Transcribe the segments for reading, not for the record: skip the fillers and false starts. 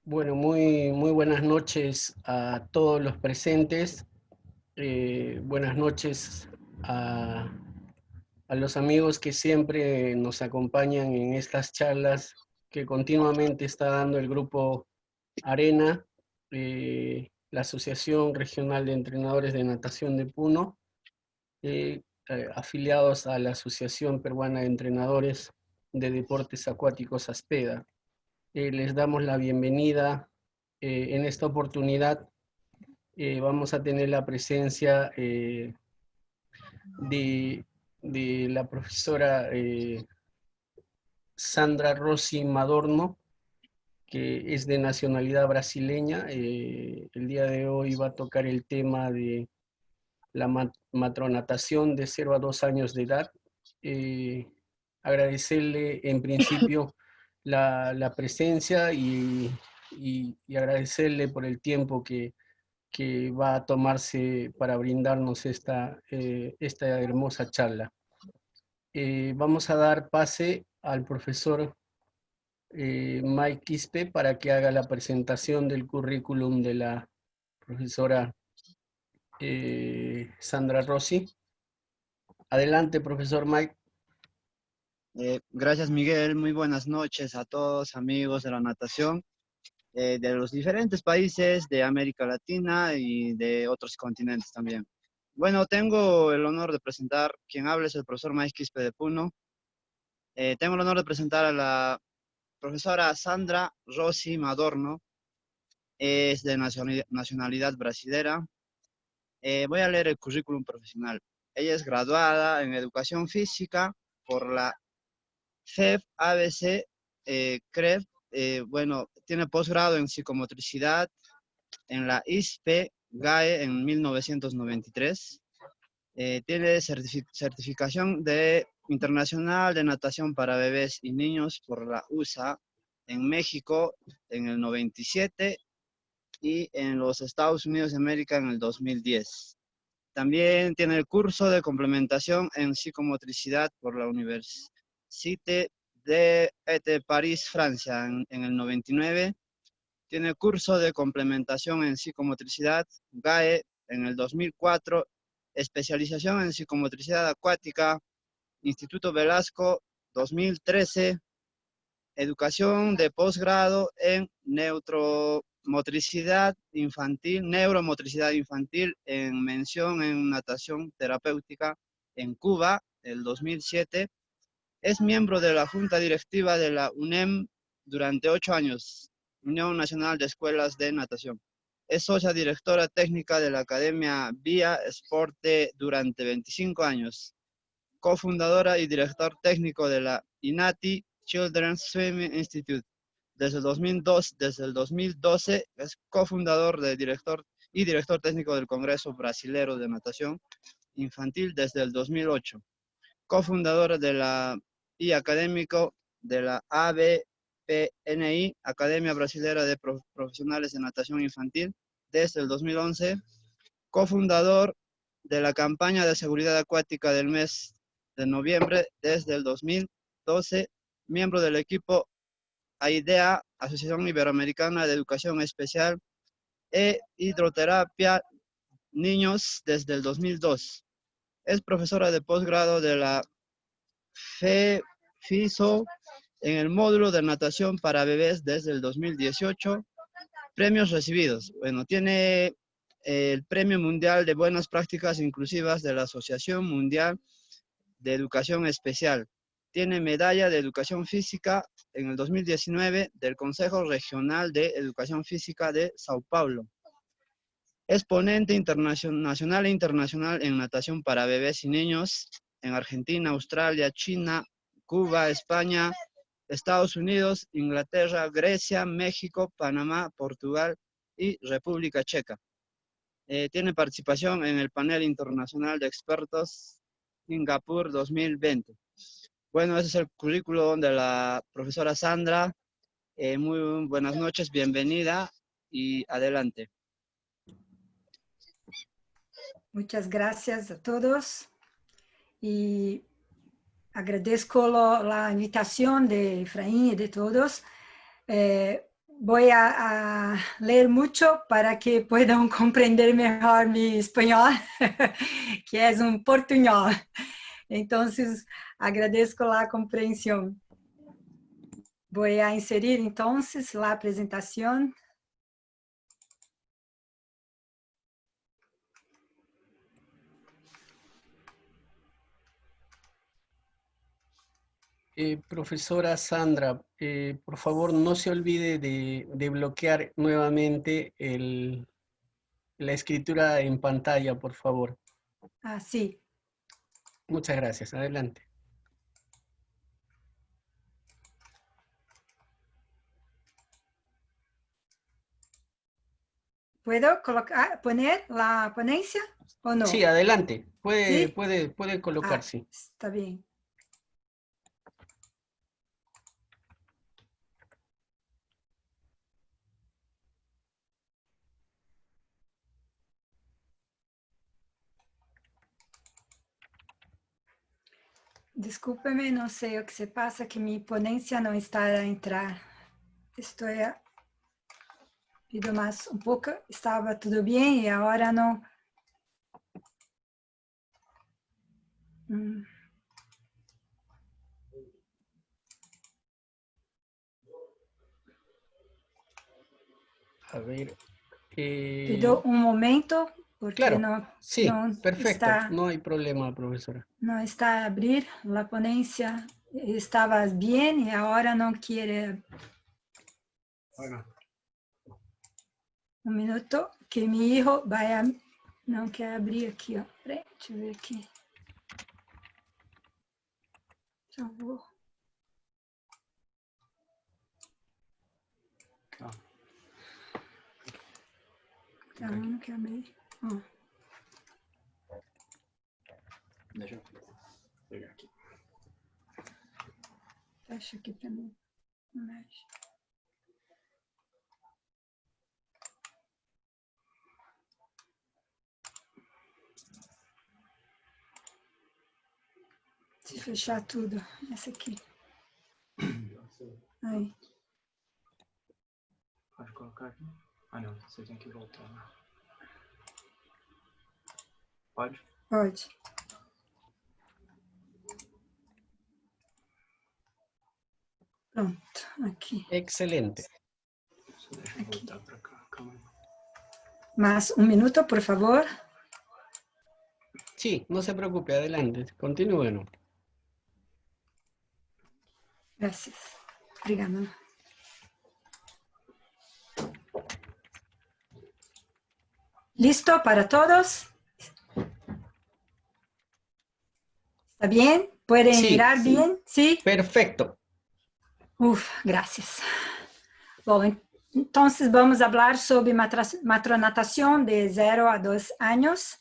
Bueno, muy buenas noches a todos los presentes. Buenas noches a, a los amigos que siempre nos acompañan en estas charlas que continuamente está dando el grupo Arena, la Asociación Regional de Entrenadores de Natación de Puno, afiliados a la Asociación Peruana de Entrenadores de Deportes Acuáticos ASPEDA. Les damos la bienvenida en esta oportunidad. Vamos a tener la presencia de, de la profesora Sandra Rossi Madorno, que es de nacionalidad brasileña. El día de hoy va a tocar el tema de la matronatación de 0 a 2 años de edad. Eh, Agradecerle en principio la presencia y agradecerle por el tiempo que va a tomarse para brindarnos esta hermosa charla. Vamos a dar pase al profesor Mike Quispe para que haga la presentación del currículum de la profesora Sandra Rossi. Adelante, profesor Mike. Gracias, Miguel. Muy buenas noches a todos, amigos de la natación, de los diferentes países de América Latina y de otros continentes también. Bueno, tengo el honor de presentar, quien habla es el profesor Mike Quispe de Puno. Tengo el honor de presentar a la profesora Sandra Rossi Madorno, es de nacionalidad brasilera. Voy a leer el currículum profesional. Ella es graduada en Educación Física por la FEF ABC CREF. Bueno, tiene posgrado en psicomotricidad en la ISPE GAE en 1993. Tiene certificación internacional de natación para bebés y niños por la USA en México en el 97 y en los Estados Unidos de América en el 2010. También tiene el curso de complementación en psicomotricidad por la Université de París, Francia, en el 99. Tiene curso de complementación en psicomotricidad GAE en el 2004. Especialización en psicomotricidad acuática, Instituto Velasco, 2013. Educación de posgrado en neuromotricidad infantil en mención en natación terapéutica en Cuba, el 2007. Es miembro de la Junta Directiva de la UNEM durante 8 años, Unión Nacional de Escuelas de Natación. Es socia directora técnica de la Academia Vía Esporte durante 25 años. Cofundadora y director técnico de la INATI Children's Swimming Institute. Desde el 2012 es cofundador y director técnico del Congreso Brasilero de Natación Infantil desde el 2008. Cofundadora de la y académico de la ABPNI, Academia Brasilera de Profesionales de Natación Infantil, desde el 2011. Cofundador de la campaña de seguridad acuática del mes de noviembre desde el 2012, miembro del equipo AIDEA, Asociación Iberoamericana de Educación Especial e Hidroterapia Niños desde el 2002. Es profesora de posgrado de la FISO en el módulo de natación para bebés desde el 2018. Premios recibidos. Bueno, tiene el Premio Mundial de Buenas Prácticas Inclusivas de la Asociación Mundial de Educación Especial. Tiene medalla de Educación Física en el 2019 del Consejo Regional de Educación Física de Sao Paulo. Es ponente nacional e internacional en natación para bebés y niños en Argentina, Australia, China, Cuba, España, Estados Unidos, Inglaterra, Grecia, México, Panamá, Portugal y República Checa. Tiene participación en el panel internacional de expertos Singapur 2020. Bueno, ese es el currículum de la profesora Sandra. Muy buenas noches, bienvenida y adelante. Muchas gracias a todos y agradezco la invitación de Efraín y de todos. voy a leer mucho para que puedan comprender mejor mi español, que es un portuñol. Entonces, agradezco la comprensión. Voy a inserir entonces la presentación. Profesora Sandra, por favor no se olvide de bloquear nuevamente la escritura en pantalla, por favor. Ah, sí. Muchas gracias. Adelante. ¿Puedo poner la ponencia o no? Sí, adelante. ¿Sí? Puede colocar, sí. Está bien. Discúlpeme, no sé o que se pasa, que mi ponencia no está a entrar. Estoy pido más un poco, estaba todo bien y ahora no. A ver. Pido un momento porque Claro, no, sí, no perfecto. está, No hay problema, profesora. no está a abrir la ponencia. Estaba bien y ahora no quiere. Bueno. Un minuto, que mi hijo vaya, no quiere abrir aquí. Ó. Deixa eu ver aqui. Por favor. Tá, não quer abrir. Ó. Deixa eu pegar aqui. Fecha aqui para mim. Mexe. Se fechar tudo, essa aqui. Aí. Pode colocar aqui. Ah, não. Você tem que voltar. Pode? Pode. Pronto, aqui. Excelente. Só deixa eu voltar para cá. Calma aí. Mais um minuto, por favor. Sí, no se preocupe, adelante. Continúen. Gracias. Obrigada. ¿Listo para todos? ¿Está bien? ¿Pueden Sí. mirar bien? ¿Sí? Perfecto. Gracias. Bom, entonces vamos a hablar sobre matronatación de 0 a 2 años.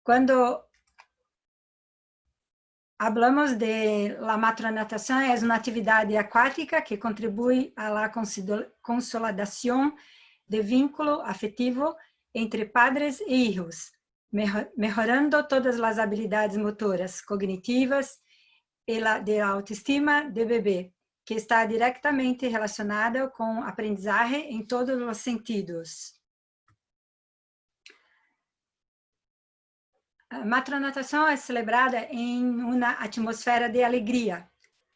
Cuando hablamos de la matronatación, es una actividad acuática que contribuye a la consolidación de vínculo afectivo entre padres e hijos, mejorando todas las habilidades motoras, cognitivas e la de autoestima del bebé, que está directamente relacionada com aprendizagem em todos os sentidos. A matronatação é celebrada em uma atmosfera de alegria,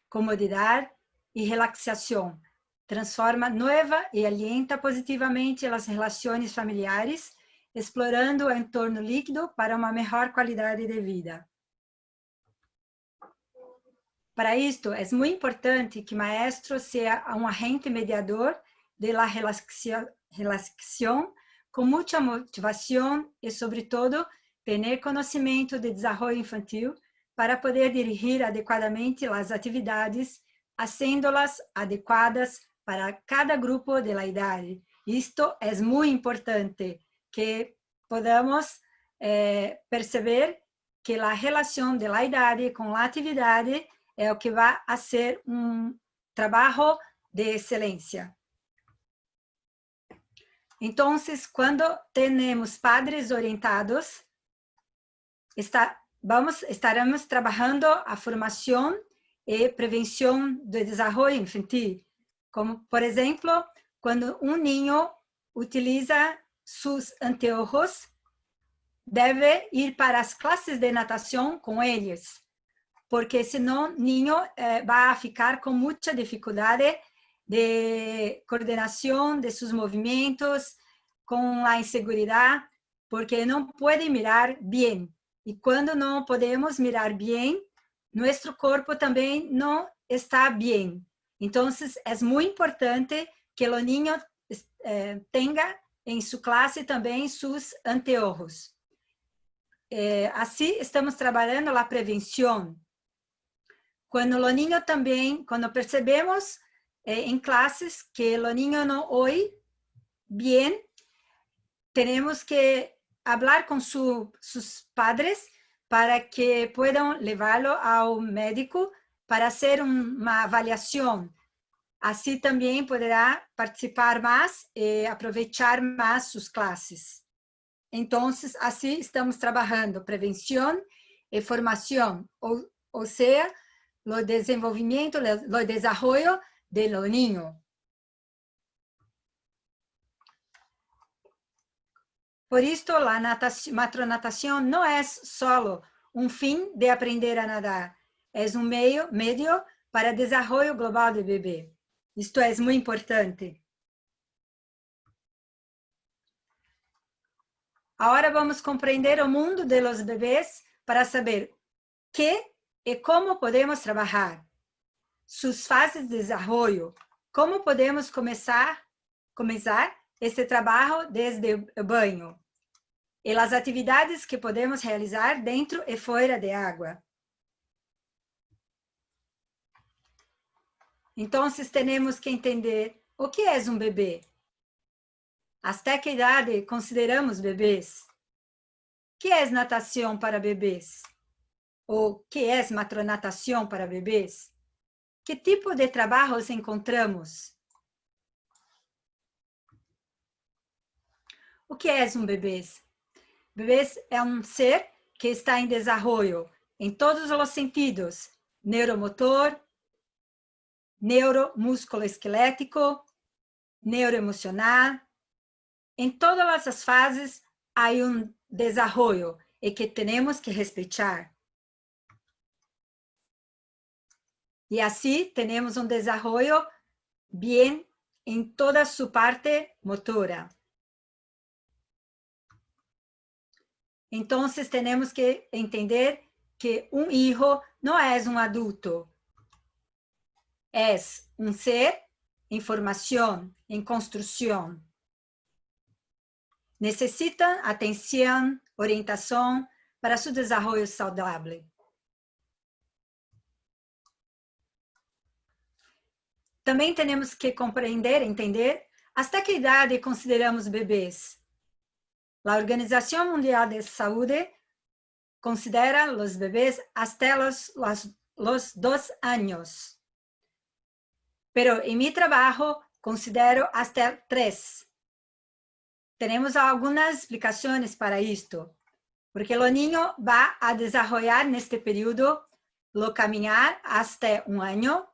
comodidade e relaxação. Transforma nova e alienta positivamente as relações familiares, explorando o entorno líquido para uma melhor qualidade de vida. Para isto, é muito importante que o maestro seja um agente mediador de la relação com muita motivação e, sobretudo, ter conhecimento de desenvolvimento infantil para poder dirigir adequadamente as atividades, fazendo-las adequadas para cada grupo de la idade. Isto é muito importante, que podamos perceber que a relação de la idade com a atividade é o que vai a ser um trabalho de excelência. Então, quando temos padres orientados, estaremos trabalhando a formação e prevención de desarrollo infantil. Como, por ejemplo, cuando un niño utiliza sus anteojos, debe ir para as clases de natação com eles, porque senão o niño vai ficar com muita dificuldade de coordenação de seus movimentos, com a inseguridade, porque não pode mirar bem. E quando não podemos mirar bem, nosso corpo também não está bem. Então, é muito importante que o niño tenha em sua classe também seus anteojos. Assim, estamos trabalhando a prevenção. Quando o niño também, quando percebemos em classes que o niño não ouve bem, temos que falar com seus padres para que puedan levá-lo ao médico para hacer uma avaliação. Assim também poderá participar mais e aproveitar mais suas classes. Então, assim estamos trabalhando prevenção e formação, ou seja, o desenvolvimento, o desarrollo do niño. Por isto, a matronatação não é só um fim de aprender a nadar, é um meio para o desenvolvimento global do bebê. Isto é muito importante. Agora vamos compreender o mundo de los bebês para saber que e como podemos trabalhar, suas fases de desenvolvimento, como podemos começar este trabalho desde o banho, e as atividades que podemos realizar dentro e fora de água. Então, temos que entender o que é um bebê. Até que idade consideramos bebês? O que é natação para bebês? Ou que é matronatação para bebês? Que tipo de trabalhos encontramos? O que é um bebê? Bebês é um ser que está em desenvolvimento em todos os sentidos, neuromotor, neuromusculoesquelético, neuroemocional. Em todas as fases há um desenvolvimento e que temos que respeitar. E assim temos um desenvolvimento bem em toda sua parte motora. Então, temos que entender que um hijo não é um adulto, é um ser em formação, em construção. Necessitam atenção, orientação para seu desenvolvimento saudável. Também temos que compreender, entender, até que idade consideramos bebês. A Organização Mundial de Saúde considera os bebês até los 2 anos. Pero em meu trabalho considero até 3. Temos algumas explicações para isto, porque o niño vai a desenvolver neste período o caminhar até 1 ano,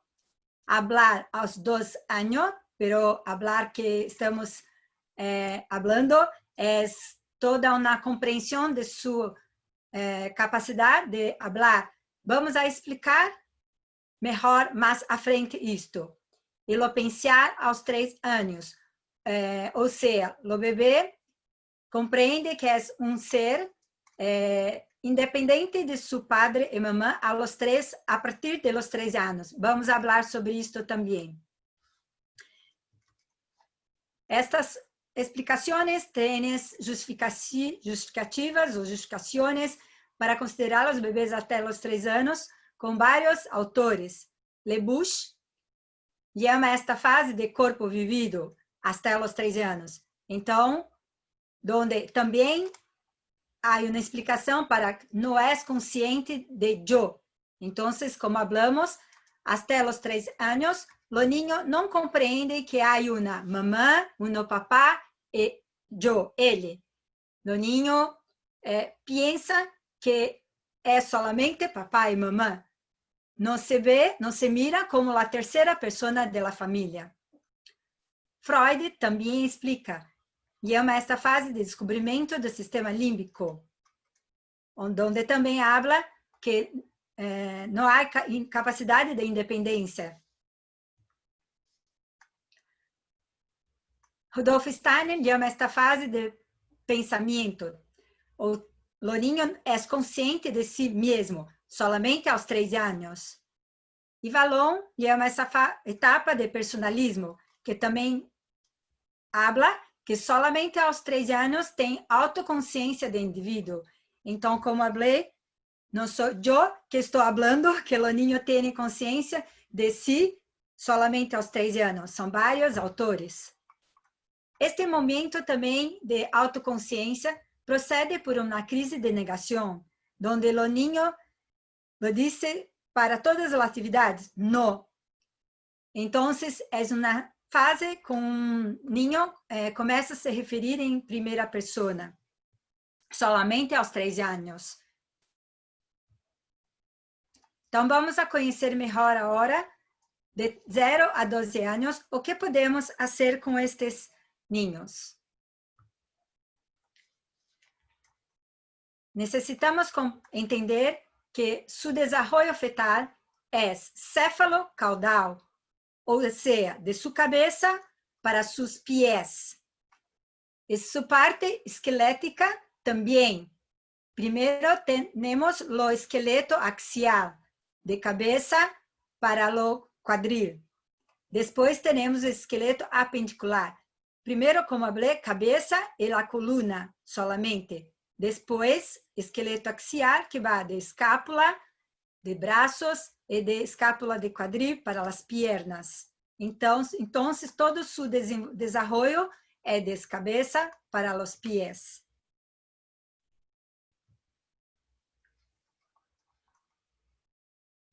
hablar aos 2 anos, pero hablar que estamos hablando é toda uma compreensão de sua capacidade de falar. Vamos a explicar melhor mais à frente isto. E lo pensar aos 3 anos. Ou seja, o bebê compreende que é um ser independente de seu padre e mamã a partir de los 3 anos. Vamos falar sobre isto também. Estas explicações têm justificativas ou justificações para considerar os bebês até os 3 anos com vários autores. Le Bouche chama esta fase de corpo vivido até os 3 anos. Então, onde também há uma explicação para não é consciente de eu. Então, como falamos, até os 3 anos, o niño não compreende que há uma mamã, um papá e eu, ele. O niño pensa que é solamente papá e mamã. no se ve, no se mira como la tercera persona de la familia. Freud também explica, llama esta fase de descobrimento do sistema límbico, onde também habla que não há capacidade de independência. Rudolf Steiner llama esta fase de pensamento. O niño é consciente de si mesmo solamente aos 3 anos. E Vallon llama essa etapa de personalismo, que também habla que solamente aos 3 anos tem autoconsciência de indivíduo. Então, como falei, não sou eu que estou falando que o niño tem consciência de si solamente aos 3 anos. São vários autores. Este momento também de autoconsciência procede por uma crise de negação, onde o niño lo dice para todas as atividades, no. Então, é uma fase com um niño começa a se referir em primeira pessoa, solamente aos 3 anos. Então, vamos a conhecer melhor agora, de 0 a 12 anos, o que podemos fazer com estes niños. Necessitamos entender que su desarrollo fetal é céfalo-caudal, ou seja, de sua cabeça para seus pés. E sua parte esquelética também. Primeiro temos o esqueleto axial, de cabeça para o quadril. Depois temos o esqueleto apendicular. Primeiro, como falei, cabeça e a coluna solamente. Depois, esqueleto axial, que vai de escápula, de braços e de escápula de quadril para as pernas. Então todo su desarrollo é de cabeça para os pés.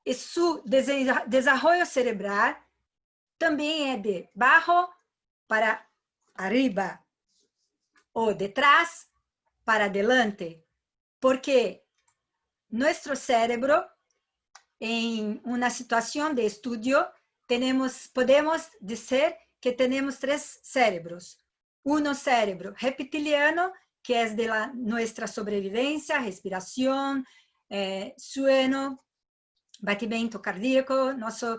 E su desarrollo cerebral também é de baixo para arriba, ou de trás para adelante, porque nosso cérebro, em uma situação de estudo, podemos dizer que temos 3 cérebros. Um cérebro reptiliano, que é de nossa sobrevivência, respiração, sueño, batimento cardíaco, nossa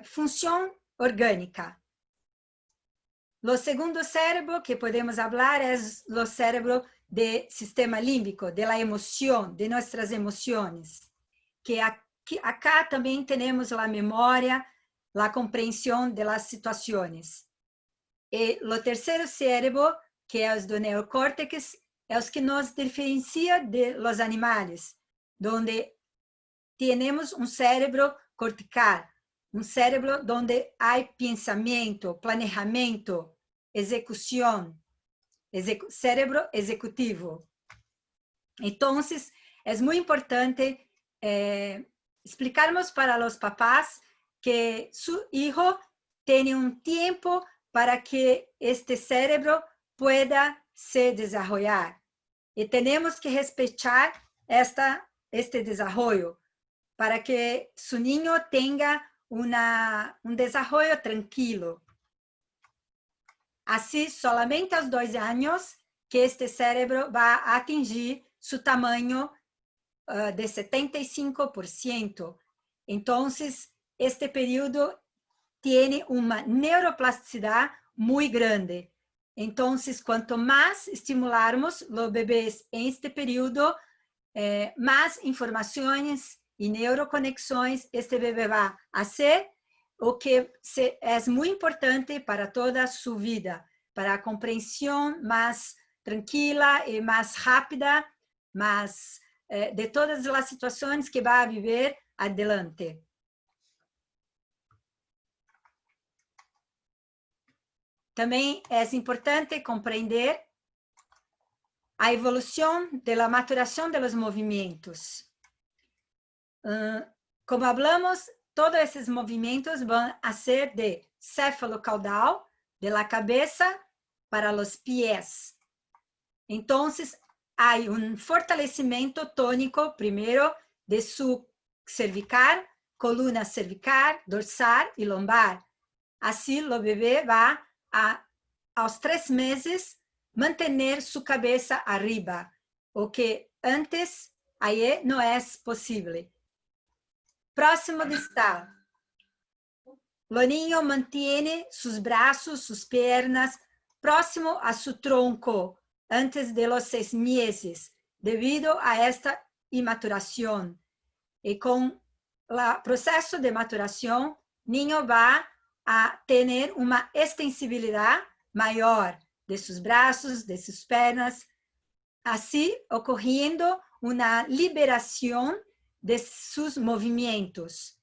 função orgânica. O segundo cérebro que podemos falar é o cérebro do sistema límbico, da emoção, de nossas emoções, que acá também temos a memória, a compreensão das situações. E o terceiro cérebro, que é o do neocórtex, é o que nos diferencia de los animais, onde temos um cérebro cortical, um cérebro onde há pensamento, planejamento, execução, cérebro executivo. Então, é muito importante explicarmos para os papás que seu filho tem um tempo para que este cérebro pueda se desarrollar. E temos que respeitar este desenvolvimento para que seu niño tenha desarrollo tranquilo. Assim, solamente aos 2 anos que este cérebro vai atingir seu tamanho de 75%. Então, este período tem uma neuroplasticidade muito grande. Então, quanto mais estimularmos os bebês em este período, mais informações e neuroconexões este bebê vai fazer, o que é muito importante para toda a sua vida, para a compreensão mais tranquila e mais rápida, de todas as situações que vai viver adelante. Também é importante compreender a evolução da maturação dos movimentos. Como falamos, todos esses movimentos vão ser de céfalo-caudal, de la cabeça para os pés. Então, há um fortalecimento tônico, primeiro, de su cervical, coluna cervical, dorsal y lombar. Así, el bebé va a los 3 meses mantener su cabeza arriba, o que antes ahí no es posible. Próximo está. El niño mantiene sus brazos, sus piernas próximo a su tronco antes de los 6 meses, debido a esta inmaturación. Y con el proceso de maturación, el niño va a tener una extensibilidad mayor de sus brazos, de sus piernas, así ocurriendo una liberación de sus movimientos.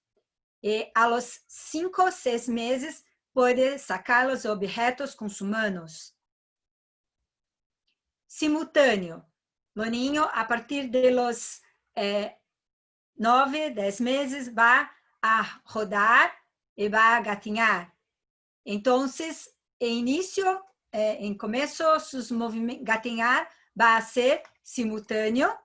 Y a los 5 o 6 meses puede sacar los objetos con sus manos. Simultáneo. El niño a partir de los 9, 10 meses va a rodar y va a gatinhar. Entonces, en inicio, en comienzo, sus movimientos, gatinhar va a ser simultáneo,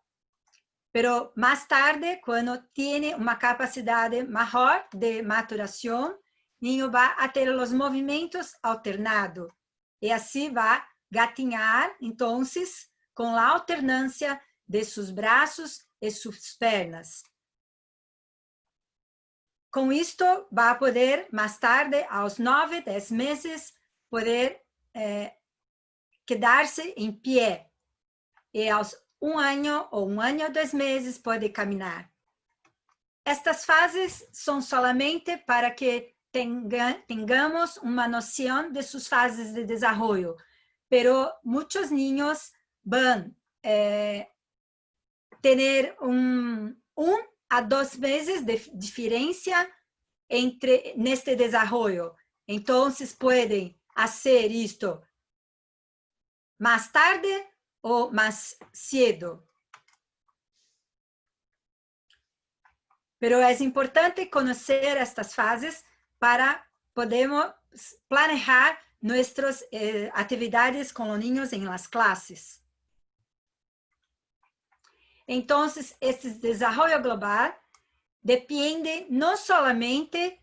pero más tarde, cuando tiene una capacidad mejor de maturación, el niño va a tener los movimientos alternados. Y así va a gatinhar, entonces, con la alternancia de sus brazos y sus piernas. Con esto va a poder, más tarde, a los 9, 10 meses, poder quedarse en pie. Y a los 1 año o 1 año 2 meses puede caminar. Estas fases son solamente para que tengamos una noción de sus fases de desarrollo, pero muchos niños van a tener 1 a 2 meses de diferencia entre este desarrollo. Entonces pueden hacer esto más tarde o más cedo. Pero es importante conocer estas fases para poder planear nuestras actividades con los niños en las clases. Entonces, este desarrollo global depende no solamente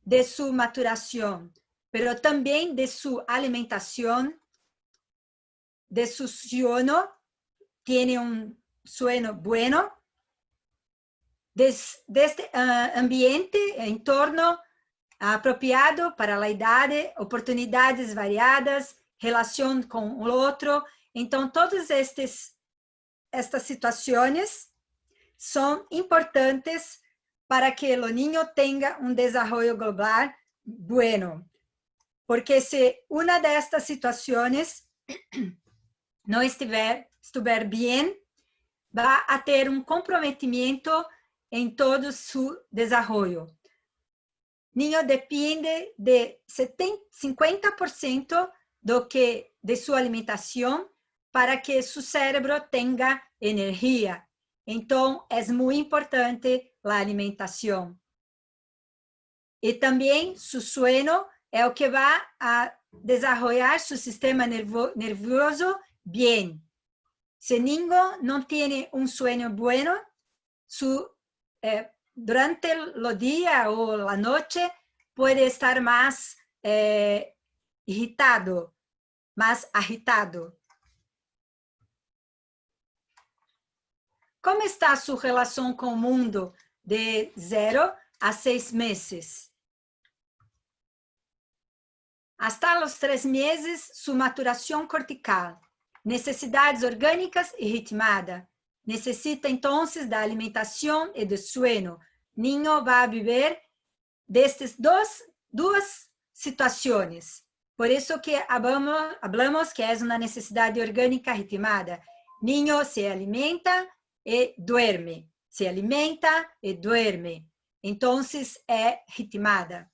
de su maturación, pero también de su alimentación, de su sueño, tiene un sueño bueno, de este ambiente, entorno apropiado para la edad, oportunidades variadas, relación con el otro. Entonces, todas estas situaciones son importantes para que el niño tenga un desarrollo global bueno. Porque si una de estas situaciones no estiver bien, va a tener un comprometimiento en todo su desarrollo. Niño depende de 50% de su alimentación para que su cerebro tenga energía. Entonces, es muy importante la alimentación. Y también su sueño es lo que va a desarrollar su sistema nervioso bien. Si el niño no tiene un sueño bueno, durante el día o la noche puede estar más irritado, más agitado. ¿Cómo está su relación con el mundo de 0 a 6 meses? Hasta los 3 meses, su maturación cortical, necesidades orgánicas y ritmada. Necesita entonces de alimentación y de sueño. Niño va a vivir de estas dos situaciones. Por eso que hablamos que es una necesidad orgánica ritmada. Niño se alimenta y duerme. Se alimenta y duerme. Entonces es ritmada.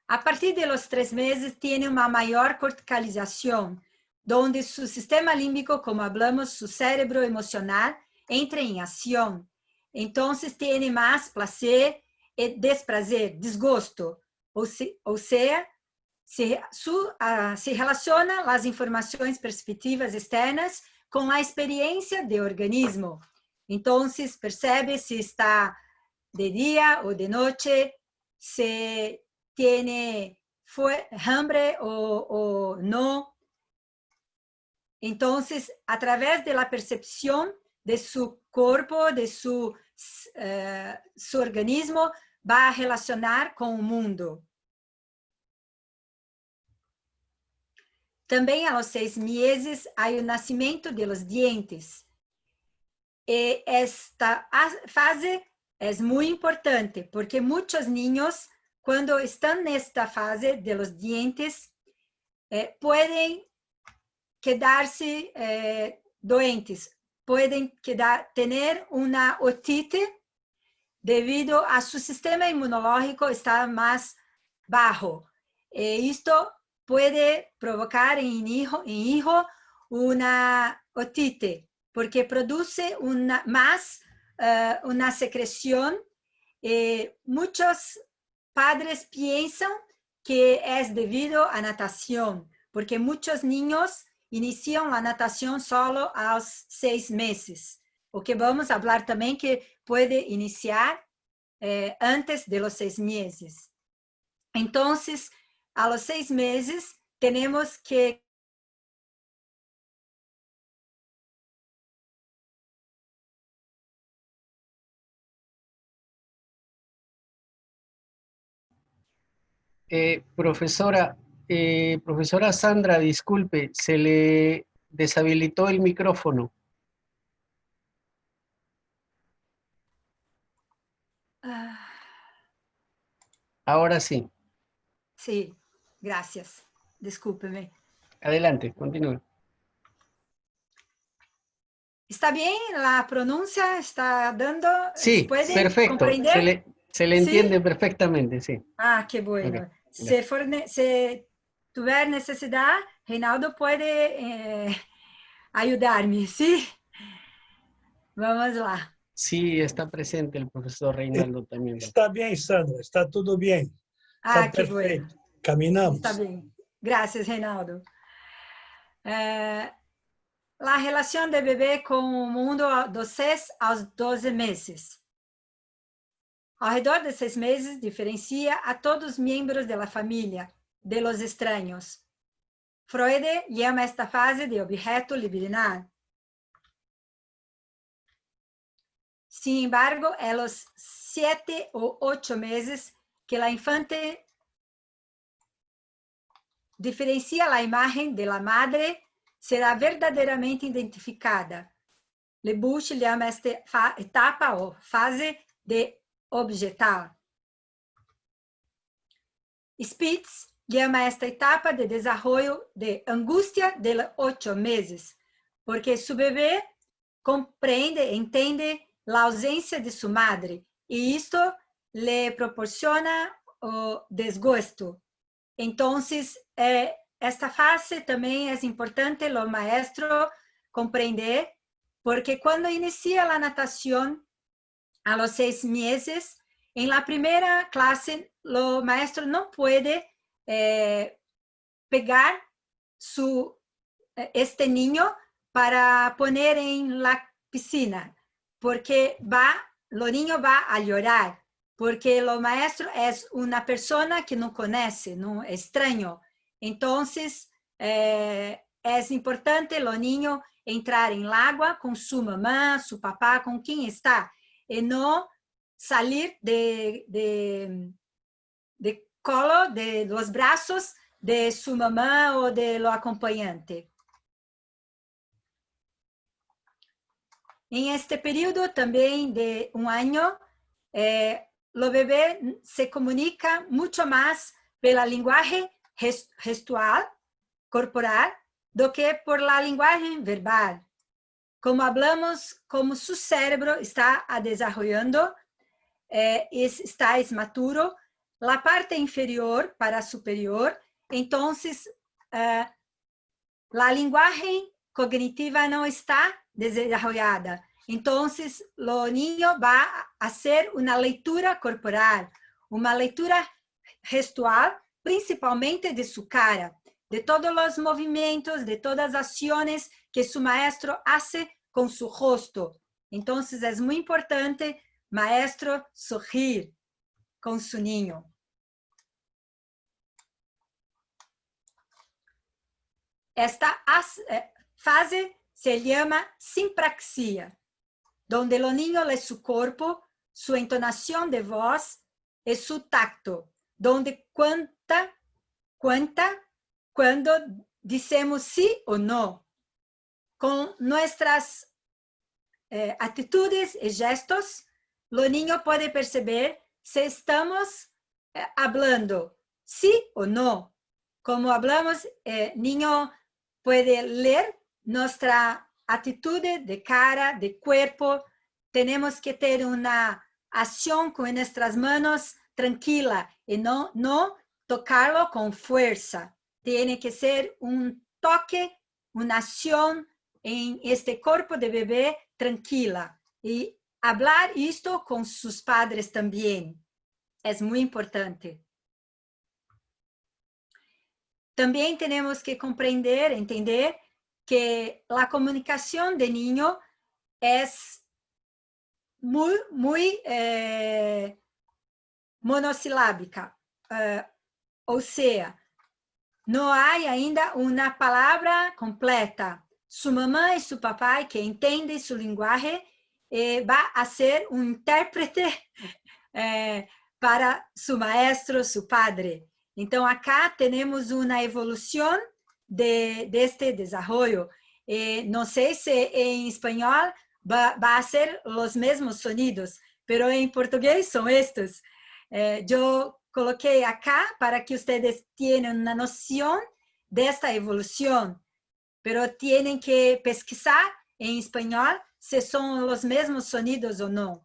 A partir de los 3 meses tiene una mayor corticalización, donde su sistema límbico, como hablamos, su cerebro emocional, entra en acción. Entonces tiene más placer y desprazer, desgosto. O sea, se relaciona las informaciones perspectivas externas con la experiencia de organismo. Entonces percebe si está de día o de noche, si tiene hambre o no. Entonces, a través de la percepción de su cuerpo, de su organismo, va a relacionar con el mundo. Também, a los 6 meses, há o nascimento de los dientes. E esta fase é muito importante, porque muitos niños, quando estão nesta fase de los dientes, podem quedar-se doentes, podem ter uma otite devido a su sistema inmunológico estar mais bajo. Isto puede provocar en hijo una otite, porque produce una secreción. Muchos padres piensan que es debido a natación, porque muchos niños inician la natación solo a los 6 meses. O que vamos a hablar también que puede iniciar antes de los 6 meses. Entonces, a los 6 meses, tenemos que profesora Sandra, disculpe, se le deshabilitó el micrófono. Ahora sí. Sí, gracias. Discúlpeme. Adelante, continúe. ¿Está bien? ¿La pronuncia está dando? Sí, perfecto. Comprender? Se le entiende perfectamente, sí. Ah, qué bueno. Okay. Si tuviera necesidad, Reinaldo puede ayudarme, ¿sí? Vamos lá. Sí, está presente el profesor Reinaldo también. Está bien, Sandra, está todo bien. Ah, qué bueno. Caminamos. Está bien. Gracias, Reinaldo. La relación del bebé con el mundo de 6 a 12 meses. Ao redor de 6 meses, diferencia a todos os membros da família de los estranhos. Freud llama esta fase de objeto libidinal. Sin embargo, é los 7 ou 8 meses que la infante diferencia la imagen de la madre, será verdadeiramente identificada. Le Bouche llama esta etapa ou fase de objetal. Spitz llama esta etapa de desarrollo de angustia de los 8 meses, porque su bebé comprende, entende la ausencia de su madre, y esto le proporciona desgusto. Entonces, esta fase también es importante los maestros comprender, porque cuando inicia la natación, a los 6 meses, en la primera clase, el maestro no puede pegar este niño para poner en la piscina, porque el niño va a llorar, porque el maestro es una persona que no conoce, no extraño. Entonces, es importante el niño entrar en el agua con su mamá, su papá, con quien está, y no salir de colo, de los brazos de su mamá o de lo acompañante. En este periodo también de 1 año, lo bebé se comunica mucho más por el lenguaje gestual, corporal, do que por la lenguaje verbal. Como hablamos, como su cerebro está desarrollando, está maturo, la parte inferior para superior, entonces la lenguaje cognitiva no está desarrollada. Entonces, el niño va a hacer una lectura corporal, una lectura gestual, principalmente de su cara, de todos los movimientos, de todas las acciones que su maestro hace con su rostro. Entonces, es muy importante maestro sorrir con su niño. Esta fase se llama simpraxia, donde el niño lee su cuerpo, su entonación de voz y su tacto, donde cuenta cuando decimos sí o no. Con nuestras actitudes y gestos, el niño puede perceber si estamos hablando sí o no. Como hablamos, el niño puede leer nuestra actitud de cara, de cuerpo. Tenemos que tener una acción con nuestras manos tranquila y no tocarlo con fuerza. Tiene que ser un toque, una acción en este cuerpo de bebé tranquila. Y hablar esto con sus padres también es muy importante. También tenemos que comprender, entender que la comunicación de niño es muy monossilábica. O sea, no hay ainda una palabra completa. Su mamá y su papá, que entienden su lenguaje, va a ser un intérprete para su maestro, su padre. Então, acá temos uma evolução deste desenvolvimento. Não sei se em espanhol vai ser os mesmos sonidos, mas em português são estes. Eu coloquei acá para que vocês tenham uma noção desta evolução, mas têm que pesquisar em espanhol se são os mesmos sonidos ou não.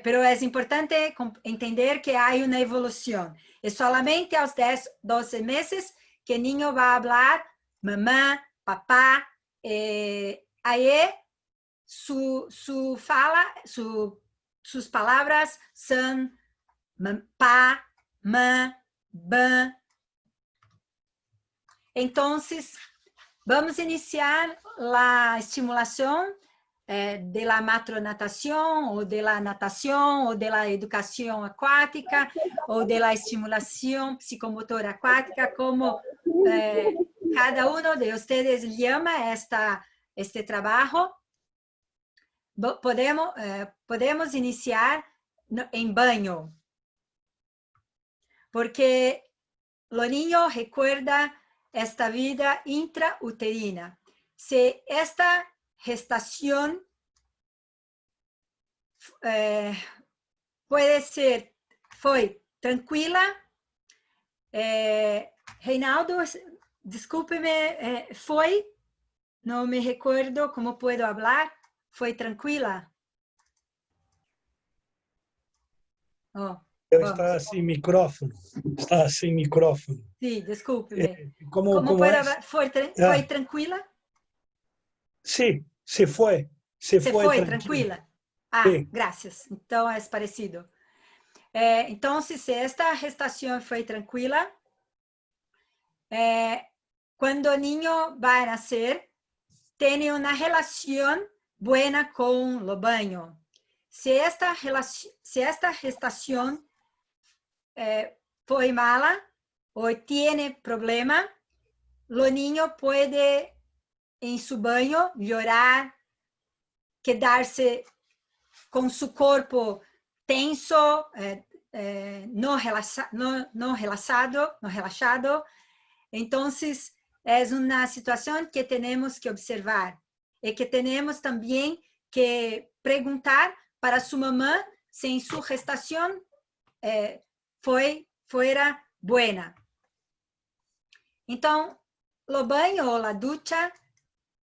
Pero es importante entender que hay una evolución. Es solamente a los 12 meses que el niño va a hablar mamá, papá. Ahí su fala, sus palabras son pa, ma, ba. Entonces, vamos a iniciar la estimulación de la matronatación o de la natación o de la educación acuática o de la estimulación psicomotora acuática, como cada uno de ustedes llama este trabajo. Podemos iniciar en baño, porque los niños recuerdan esta vida intrauterina. Si esta gestación fue tranquila. Reinaldo, discúlpeme, no me recuerdo cómo puedo hablar. ¿Fue tranquila? Está sin micrófono. Está sin micrófono. Sí, discúlpeme. ¿Cómo puedo hablar? ¿Fue tranquila? Sí, se fue. Se fue tranquila. Sí. Gracias. Entonces es parecido. Entonces, si esta gestación fue tranquila, cuando el niño va a nacer, tiene una relación buena con el baño. Si esta gestación fue mala o tiene problema, el niño puede en su baño llorar, quedarse con su cuerpo tenso, no relajado. Entonces, es una situación que tenemos que observar y que tenemos también que preguntar para su mamá si en su gestación fuera buena. Entonces, el baño o la ducha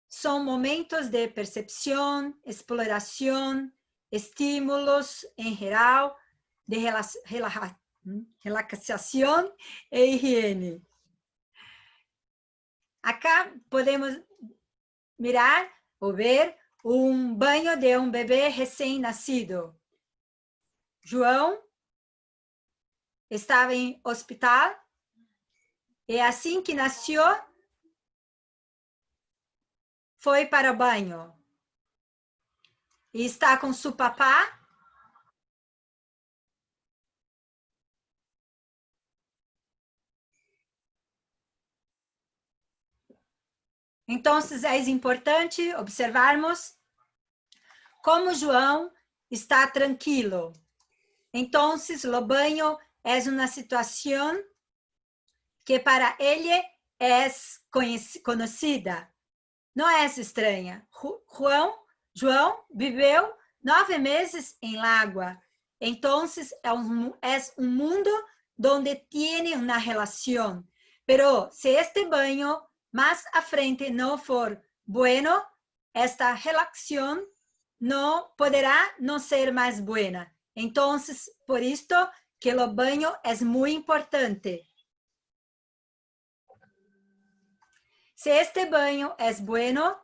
son momentos de percepción, exploración, estímulos en general, de relajación e higiene. Acá podemos mirar o ver un baño de un bebé recién nacido. João estaba en hospital y así que nació, fue para o banho. e está com seu papá. Então, é importante observarmos como João está tranquilo. Então, o banho é uma situação que para ele é conhecida, não é estranha. João viveu 9 meses em água, então é um mundo onde tem uma relação. Pero se este banho mais à frente não for bueno, esta relação não poderá não ser mais buena. Então, por isto que o banho é muito importante. Se este banho é bueno,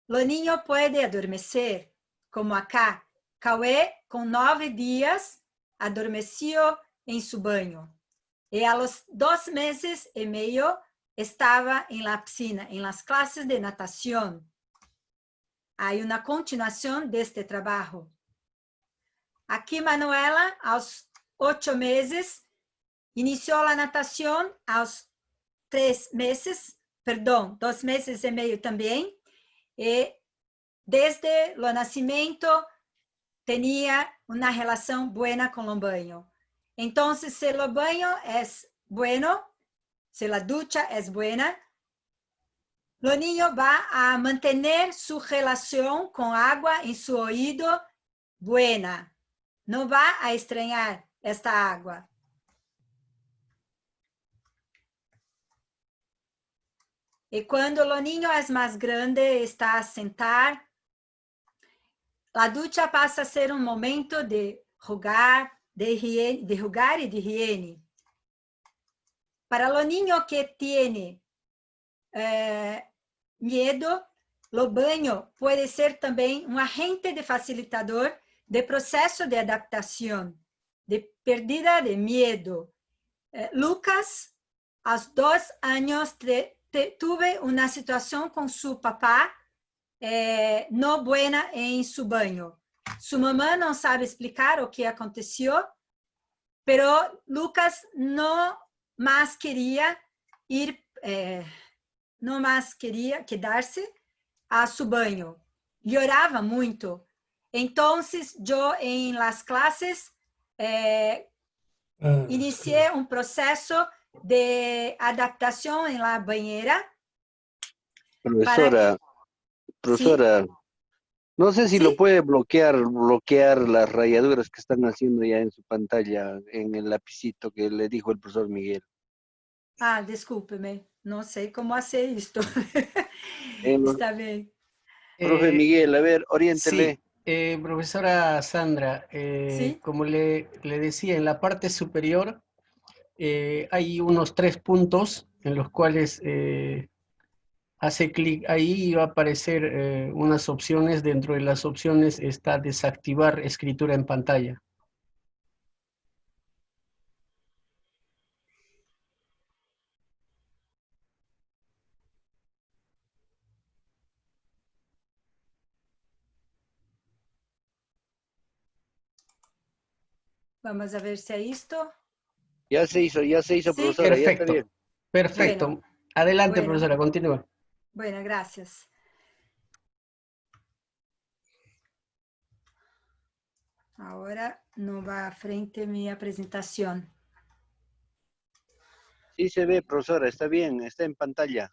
o niño pode adormecer, como acá. Cauê, com 9 dias, adormeció em seu banho. E a los 2 meses e meio, estava em la piscina, em las clases de natação. Há uma continuação deste trabalho. Aqui, Manuela, aos 8 meses, iniciou a natação, aos 3 meses, 2 meses e meio também, e desde o nascimento tinha uma relação boa com o banho. Então, se o banho é bueno, se a ducha é buena, o niño vai a manter sua relação com água em seu ouvido buena. Não vai a estranhar esta água. E quando o niño é mais grande, está a sentar, a ducha passa a ser um momento de jugar, de jugar e de higiene. Para o niño que tem medo, o banho pode ser também um agente de facilitador de processo de adaptação, de perdida de medo. Lucas, aos 2 anos, tuve uma situação com seu papá não buena em seu banho. Sua mamã não sabe explicar o que aconteceu, pero Lucas não mais queria ir, não mais queria quedar-se a seu banho. Llorava muito. Então, eu em las clases iniciei um processo de adaptação em la banheira. Profesora, no sé si ¿Sí? lo puede bloquear las rayaduras que están haciendo ya en su pantalla, en el lapicito que le dijo el profesor Miguel. Ah, desculpe-me, não sei como fazer isto. Está bem. Profe Miguel, a ver, oriéntele. Sí, profesora Sandra, ¿Sí? como le decía, en la parte superior hay unos 3 puntos en los cuales hace clic ahí y va a aparecer unas opciones. Dentro de las opciones está desactivar escritura en pantalla. Vamos a ver se é isto. Ya se hizo, Sí. profesora, ya está Perfecto, bien. perfecto. Bueno. Adelante, Bueno. profesora, continúa. Bueno, gracias. Agora não vai à frente minha apresentação. Sí se ve, profesora, está bien, está en pantalla.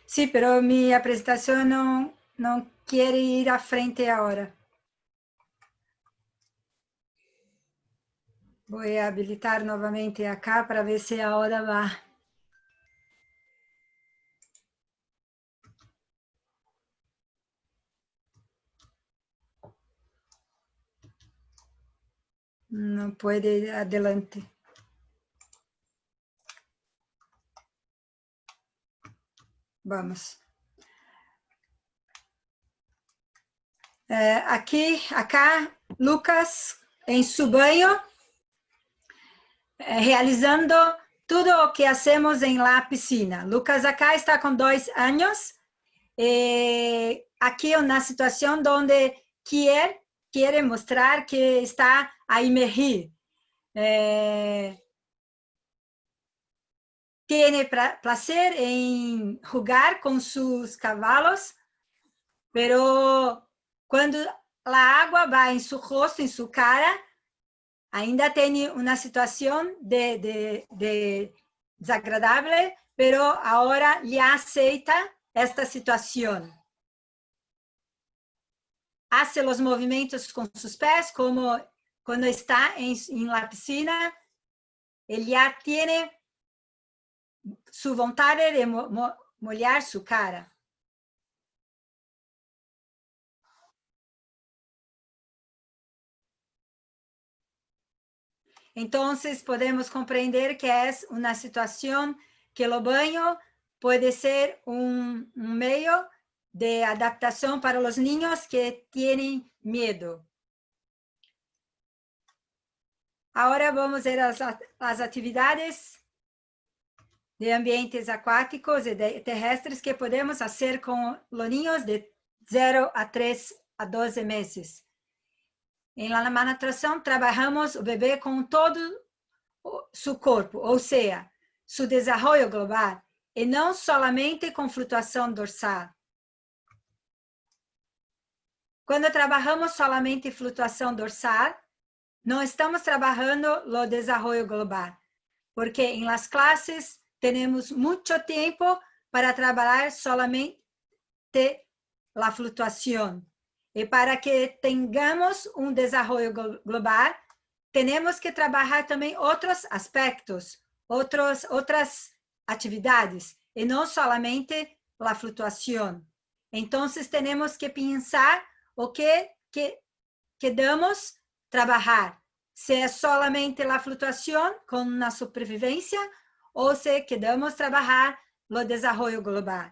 Sí, pero mi apresentación no quiere ir a frente ahora. Voy a habilitar nuevamente acá para ver si ahora va. No puede ir adelante. Vamos. Acá, Lucas, em seu banho, realizando tudo o que hacemos em la piscina. Lucas acá está com 2 anos. Aqui é uma situação onde quer quiere mostrar que está a emergir. Tiene placer en jugar con sus caballos, pero cuando la agua va en su rostro, en su cara, ainda tiene una situación de desagradable, pero ahora ya acepta esta situación. Hace los movimientos con sus pies, como cuando está en la piscina, él ya tiene su voluntad de molhar su cara. Entonces, podemos comprender que es una situación que el baño puede ser un medio de adaptación para los niños que tienen miedo. Ahora vamos a ver las actividades de ambientes acuáticos y terrestres que podemos hacer con los niños de 0 a 3 a 12 meses. En la natación trabajamos el bebé con todo su corpo, ou seja, su desarrollo global, e não solamente com flutuação dorsal. Quando trabalhamos solamente flutuação dorsal, não estamos trabalhando o desarrollo global, porque em las clases temos muito tempo para trabalhar solamente a flutuação. E para que tenhamos um desarrollo global, temos que trabalhar também outros aspectos, outras atividades, e não somente a flutuação. Então, temos que pensar o que damos trabalhar, se é solamente a flutuação com a sobrevivência, ou se queremos trabalhar o desenvolvimento global.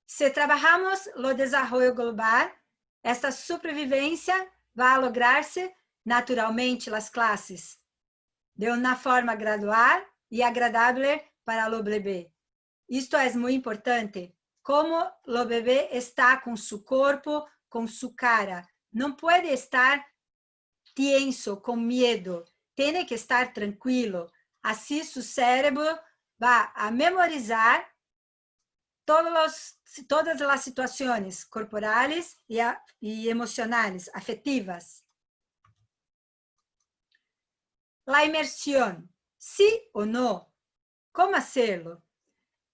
Se trabalhamos o desenvolvimento global, esta sobrevivência vai lograr-se naturalmente nas classes, de uma forma gradual e agradável para o bebê. Isto é muito importante, como o bebê está com seu corpo, com sua cara. Não pode estar tenso, com medo. Tem que estar tranquilo. Assim, seu cérebro vai a memorizar todas as situações corporais e emocionais, afetivas. A imersão, sim ou não? Como hacerlo?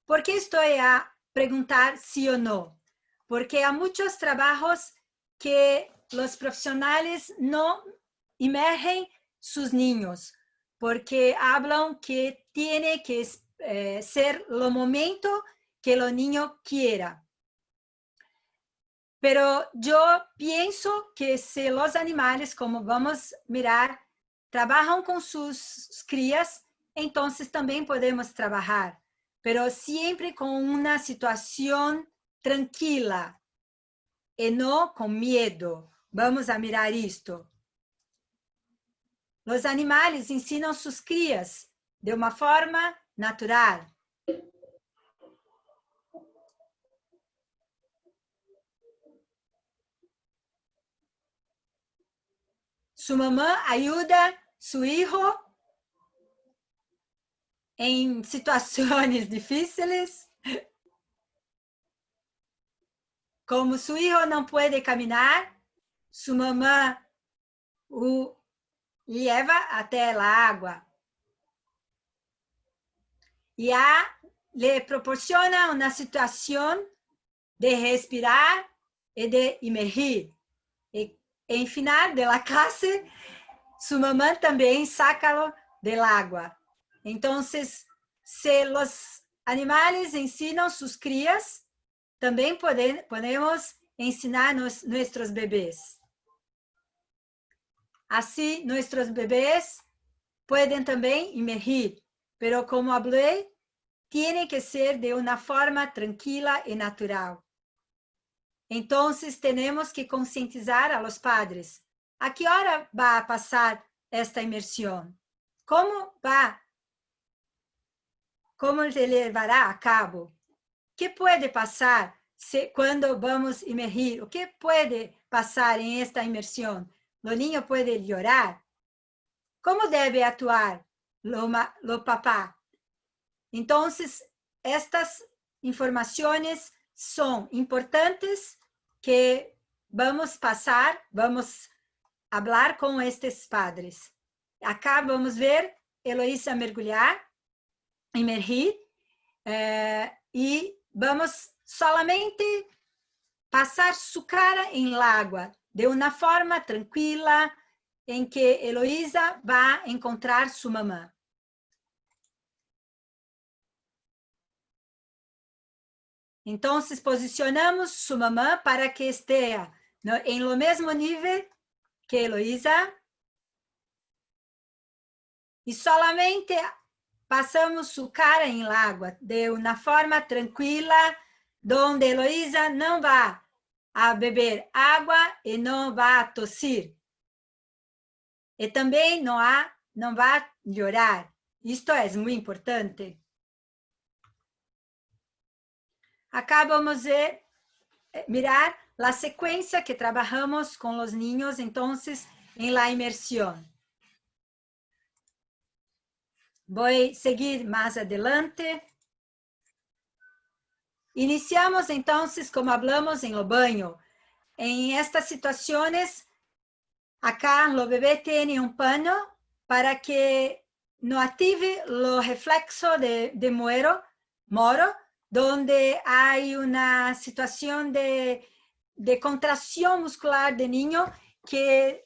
¿Por qué estoy a preguntar sí o no? Porque hay muchos trabajos que los profesionales no emergen sus niños, porque hablan que tiene que ser el momento que el niño quiera. Pero yo pienso que si los animales, como vamos a mirar, trabajan con sus crías, entonces también podemos trabajar, pero siempre con una situación tranquila y no con miedo. Vamos a mirar esto. Los animales ensinam sus crías de una forma natural. Su mamá ayuda a su hijo en situaciones difíciles. Como su hijo no puede caminar, su mamá o lleva até la agua. Y le proporciona una situación de respirar y de emergir. Y en final de la clase, su mamá también sácalo del agua. Entonces, si los animales ensinam sus crías, también podemos ensinar nuestros bebés. Así, nuestros bebés pueden también emergir, pero como hablé, tiene que ser de una forma tranquila y natural. Entonces, tenemos que concientizar a los padres. ¿A qué hora va a pasar esta inmersión? ¿Cómo se llevará a cabo? ¿Qué puede pasar quando vamos imergir? O que pode passar em esta imersão? O niño pode chorar? Como deve atuar o papá? Então, estas informações são importantes que vamos passar, vamos falar com estes padres. Acá vamos ver Heloísa mergulhar, imergir, e vamos solamente passar sua cara em água, de uma forma tranquila, em que Heloísa vai encontrar sua mamã. Então, posicionamos sua mamã para que esteja em lo mesmo nível que Heloísa. E solamente passamos sua cara em água, de uma forma tranquila, onde Heloísa não vai a beber água e não vai tossir. E também não vai chorar. Isto é muito importante. Acá vamos mirar a sequência que trabalhamos com os niños, então, em la imersão. Vou seguir mais adelante. Iniciamos, então, como hablamos em lo banho. Em estas situações, acá o bebê tem pano para que não ative o reflexo de moro, donde há uma situação de contração muscular de niño que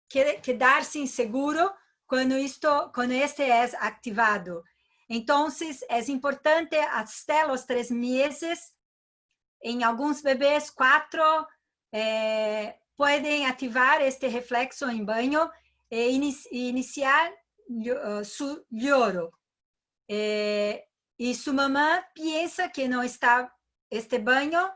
quedar-se inseguro quando este é ativado. Então, é importante até os 3 meses, em alguns bebês, 4, podem ativar este reflexo em banho e iniciar su lloro. E sua mamã pensa que não está, este banho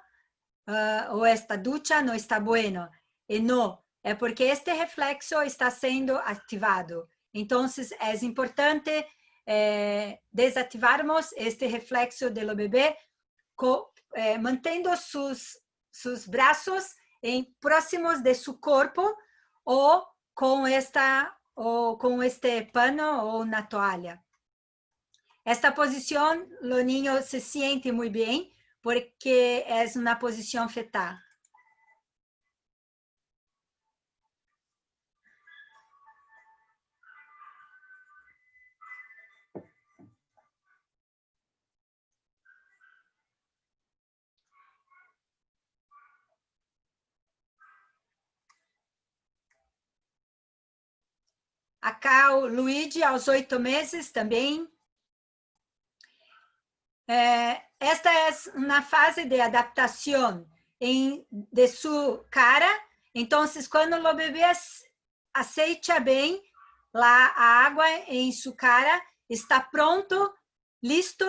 ou esta ducha não está bueno. E não, é porque este reflexo está sendo ativado. Então, é importante desativarmos este reflexo do bebê, mantendo seus braços próximos de seu corpo ou com este pano ou na toalha. Esta posição, o niño se siente muito bem, porque é uma posição fetal. Acá o Luigi, aos 8 meses, também. Esta é uma fase de adaptação de sua cara. Então, quando o bebê aceita bem a água em sua cara, está pronto, listo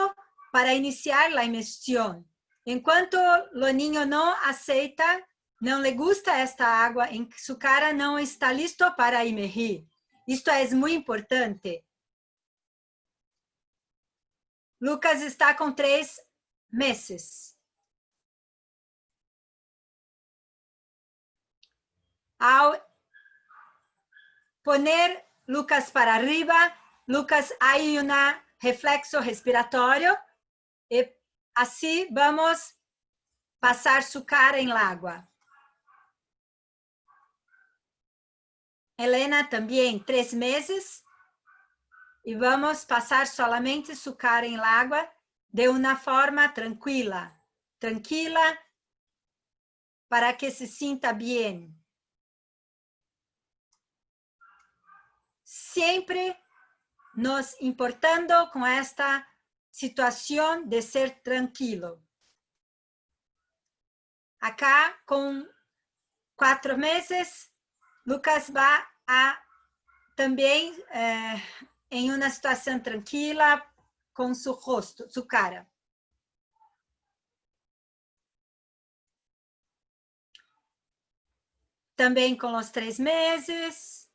para iniciar a imersão. Enquanto o niño não aceita, não lhe gusta esta água em sua cara, não está listo para imergir. Isto é muito importante. Lucas está com 3 meses. Ao poner Lucas para arriba, Lucas há reflexo respiratório e assim vamos passar sua cara em água. Helena também, 3 meses. E vamos passar solamente sua cara em água de uma forma tranquila, para que se sinta bem. Sempre nos importando com esta situação de ser tranquilo. Acá, com 4 meses, Lucas vai também em uma situação tranquila com seu rosto, sua cara. Também com os 3 meses.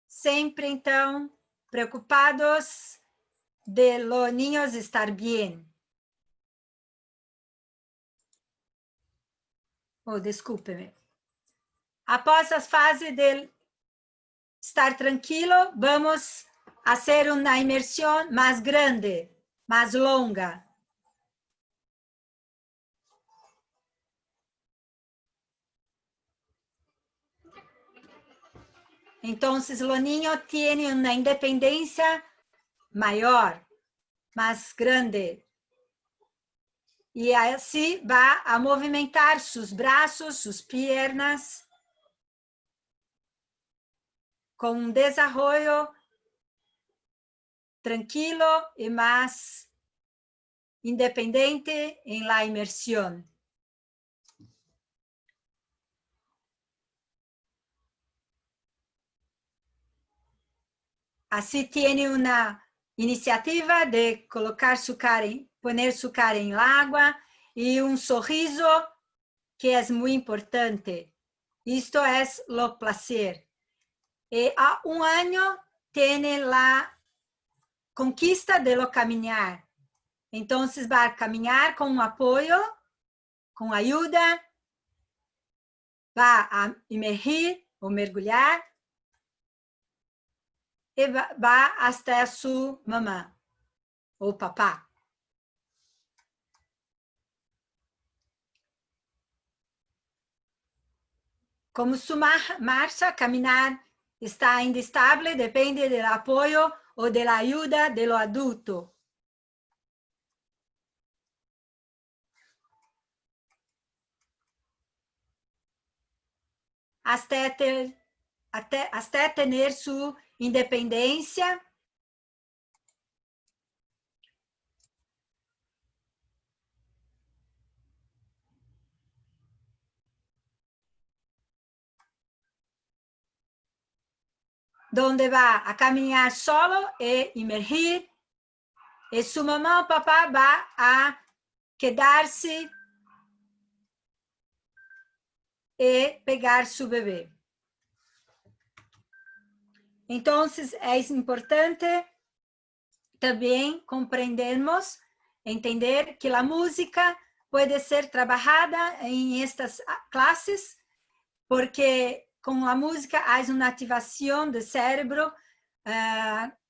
Sempre, então, preocupados de los niños estar bien. Oh, descúlpeme. Após a fase de estar tranquilo, vamos hacer una inmersión más grande, más longa. Entonces, los niños tienen una independencia mayor, más grande. Y así va a movimentar sus brazos, sus piernas, con un desarrollo tranquilo y más independiente en la inmersión. Así tiene una iniciativa de colocar su cara, poner su cara en el agua y un sorriso que es muy importante. Esto es lo placer. A un año tiene la conquista de lo caminar. Entonces va a caminar con un apoyo, con ayuda, va a emergir o mergulhar y va hasta su mamá o papá. Como su marcha, caminar está ainda estable, depende del apoyo o de la ayuda de lo adulto. Hasta tener su independencia. Donde va a caminar solo e emergir. Y su mamá o papá va a quedarse y pegar su bebé. Entonces, es importante también entender que la música puede ser trabajada en estas clases, porque con la música hay una activación del cerebro.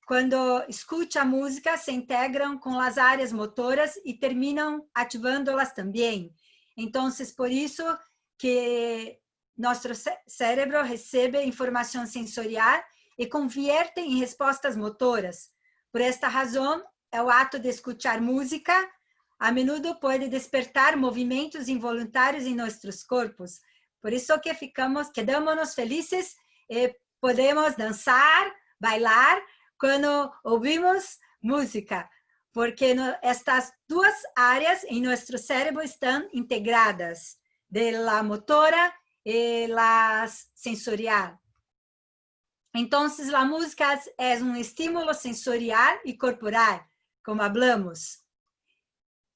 Cuando escucha música, se integran con las áreas motoras y terminan activándolas también. Entonces, por eso que nuestro cerebro recibe información sensorial y convierte en respostas motoras. Por esta razón, el acto de escuchar música a menudo puede despertar movimentos involuntarios en nuestros cuerpos. Por eso que quedamos felices y podemos danzar, bailar cuando oímos música, porque estas dos áreas en nuestro cerebro están integradas, de la motora y la sensorial. Entonces, la música es un estímulo sensorial y corporal, como hablamos.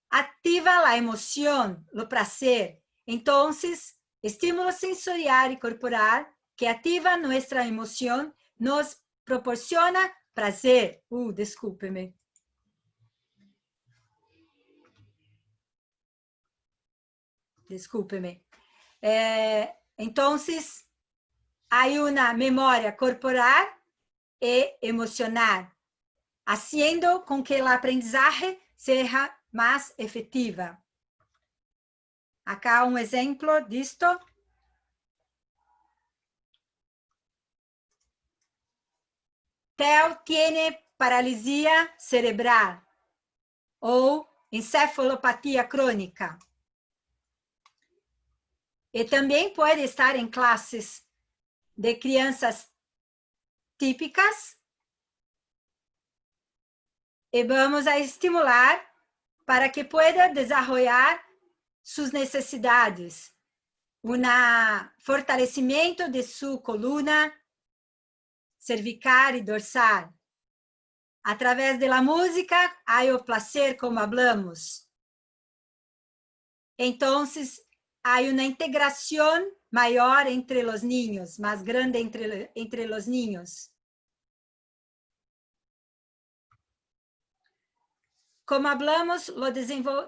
Activa la emoción, lo placer. Entonces, estímulo sensorial y corporal que activa nuestra emoción nos proporciona placer. Descúlpeme. Descúlpeme. Entonces, hay una memoria corporal y emocional, haciendo con que el aprendizaje sea más efectiva. Acá un ejemplo de esto. Theo tiene paralisia cerebral o encefalopatía crónica. Y también puede estar en clases de crianças típicas. Y vamos a estimular para que pueda desarrollar sus necesidades. Un fortalecimiento de su columna cervical y dorsal. A través de la música hay el placer, como hablamos. Entonces, hay una integración mayor entre los niños, más grande entre los niños. como hablamos, o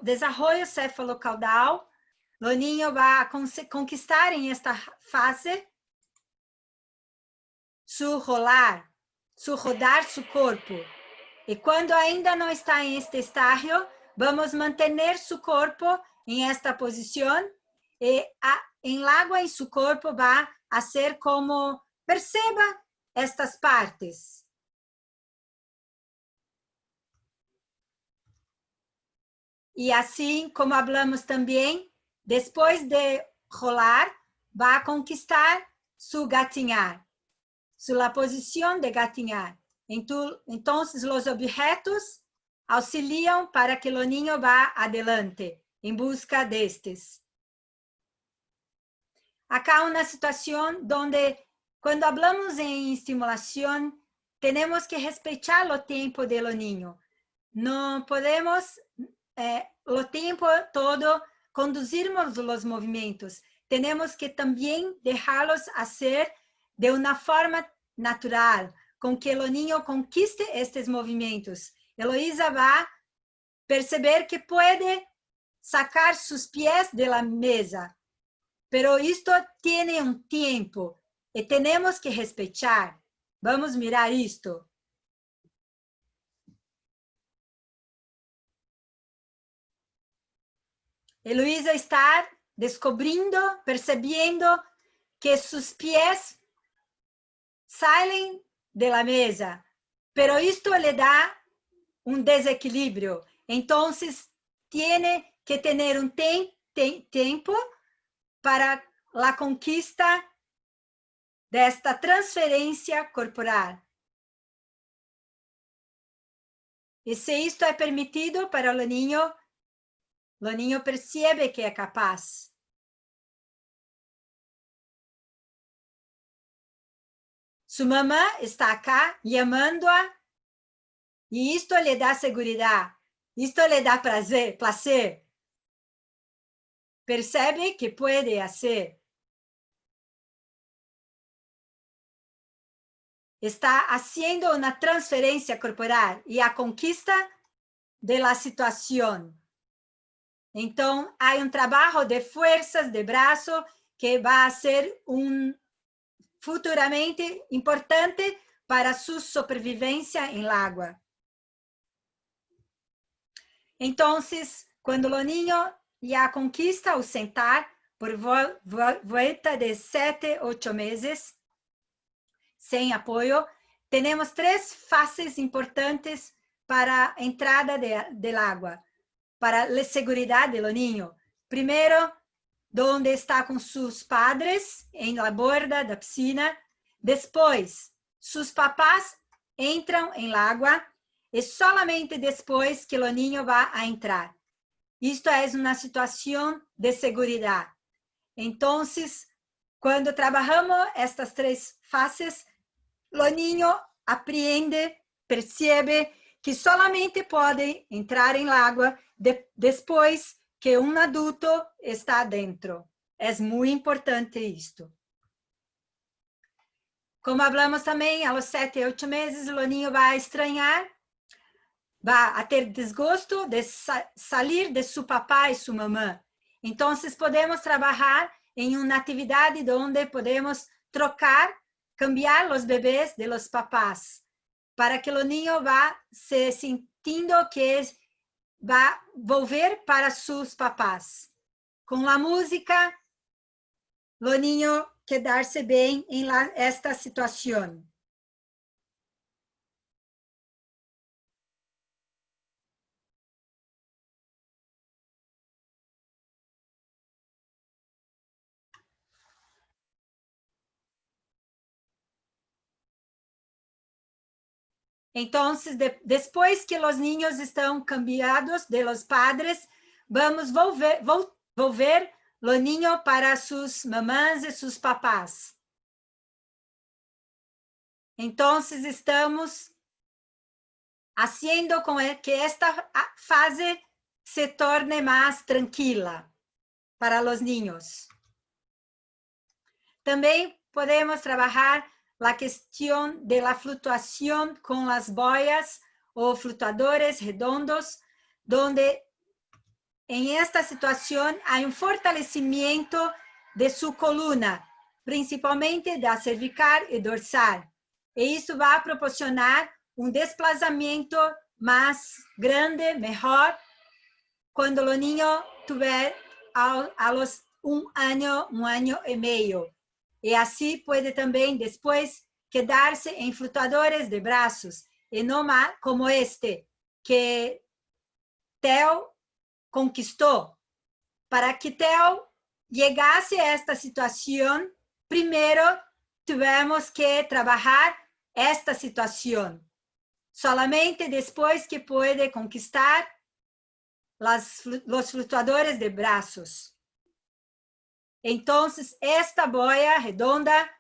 desarrollo cefalocaudal, o niño va a conquistar en esta fase su rodar su corpo. Y cuando ainda no está en este estadio, vamos a mantener su corpo en esta posición y en el agua en su corpo va a hacer como perceba estas partes. Y así como hablamos también, después de rolar, va a conquistar su gatinhar, la posición de gatinhar. Entonces, los objetos auxilian para que el niño va adelante en busca de estes. Acá una situación donde cuando hablamos en estimulación, tenemos que respetar el tiempo del niño. No podemos o tempo todo conduzirmos os movimentos. Temos que também deixá-los fazer de uma forma natural, com que o niño conquiste estes movimentos. Heloísa vai perceber que pode sacar seus pés de la mesa, pero isto tem um tempo e temos que respeitar. Vamos mirar isto. Heloísa está descobrindo, percebendo que sus pies salen de la mesa, pero esto le da un desequilibrio. Entonces, tiene que tener un tiempo para la conquista de esta transferencia corporal. Y si esto es permitido para el niño percebe que é capaz. Sua mamã está acá llamando-a e isto lhe dá segurança. Isto lhe dá prazer. Percebe que pode fazer. Está haciendo uma transferência corporal e a conquista de la situação. Então, há um trabalho de forças de braço que vai ser futuramente importante para sua sobrevivência em água. Então, quando o niño já conquista o sentar por volta de 7, 8 meses, sem apoio, temos 3 fases importantes para a entrada de água. Para a segurança do niño. Primeiro, onde está com seus padres, em la borda da piscina. Depois, seus papás entram em água e solamente depois que o niño vai a entrar. Isto é uma situação de segurança. Então, quando trabalhamos estas 3 fases, o niño aprende, percebe que solamente pode entrar em água depois que um adulto está dentro. É muito importante isto. Como falamos também, aos 7, 8 meses, o niño vai estranhar, vai ter desgosto de sair de seu papá e sua mamã. Então, podemos trabalhar em uma atividade onde podemos cambiar os bebês de los papás, para que o niño vá se sentindo que vai volver para seus papás. Com a música, o niño quedar-se bem em esta situação. Entonces, después que los niños están cambiados de los padres, vamos volver los niños para sus mamás y sus papás. Entonces, estamos haciendo con que esta fase se torne más tranquila para los niños. También podemos trabajar la cuestión de la fluctuación con las boyas o flutuadores redondos donde en esta situación hay un fortalecimiento de su columna, principalmente da cervical y dorsal. Y eso va a proporcionar un desplazamiento más grande, mejor, cuando los niños tuvieran a los un año y medio. Y así puede también después quedarse en flutuadores de brazos, y no más como este, que Theo conquistó. Para que Theo llegase a esta situación, primero tuvimos que trabajar esta situación. Solamente después que puede conquistar los flutuadores de brazos. Entonces, esta boya redonda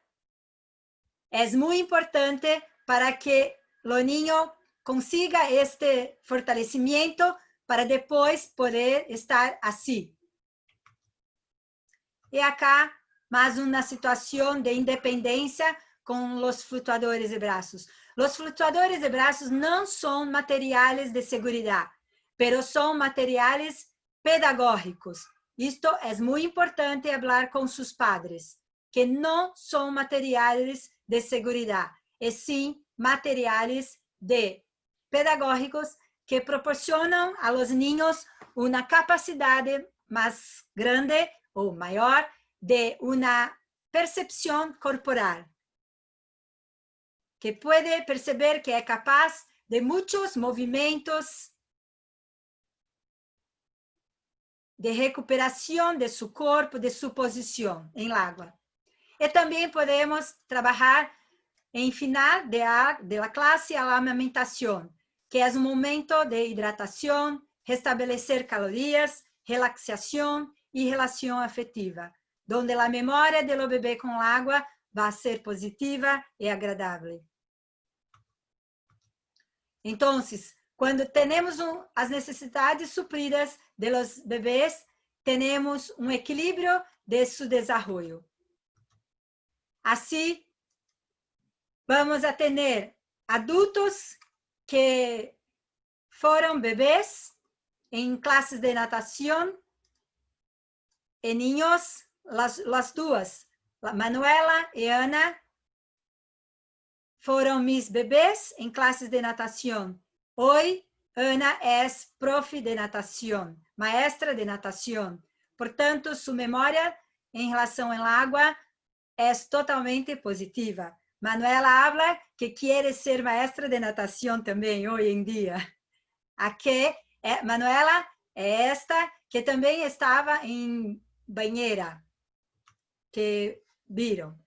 es muy importante para que los niños consigan este fortalecimiento para después poder estar así. Y acá, más una situación de independencia con los flutuadores de brazos. Los flutuadores de brazos no son materiales de seguridad, pero son materiales pedagógicos. Esto es muy importante hablar con sus padres, que no son materiales de seguridad, es sí materiales pedagógicos que proporcionan a los niños una capacidad más grande o mayor de una percepción corporal, que puede perceber que es capaz de muchos movimientos de recuperación de su cuerpo, de su posición en el agua. Y también podemos trabajar en final de la clase a la amamentación, que es un momento de hidratación, restablecer calorías, relaxación y relación afectiva, donde la memoria de lo bebé con el agua va a ser positiva y agradable. Entonces, cuando tenemos las necesidades suplidas de los bebés, tenemos un equilibrio de su desarrollo. Así, vamos a tener adultos que fueron bebés en clases de natación, y niños, las dos, Manuela y Ana, fueron mis bebés en clases de natación. Hoy, Ana es profe de natación, maestra de natación. Por tanto, su memoria en relación al agua es totalmente positiva. Manuela habla que quiere ser maestra de natación también hoy en día. Aquí, Manuela es esta que también estaba en bañera, que vieron.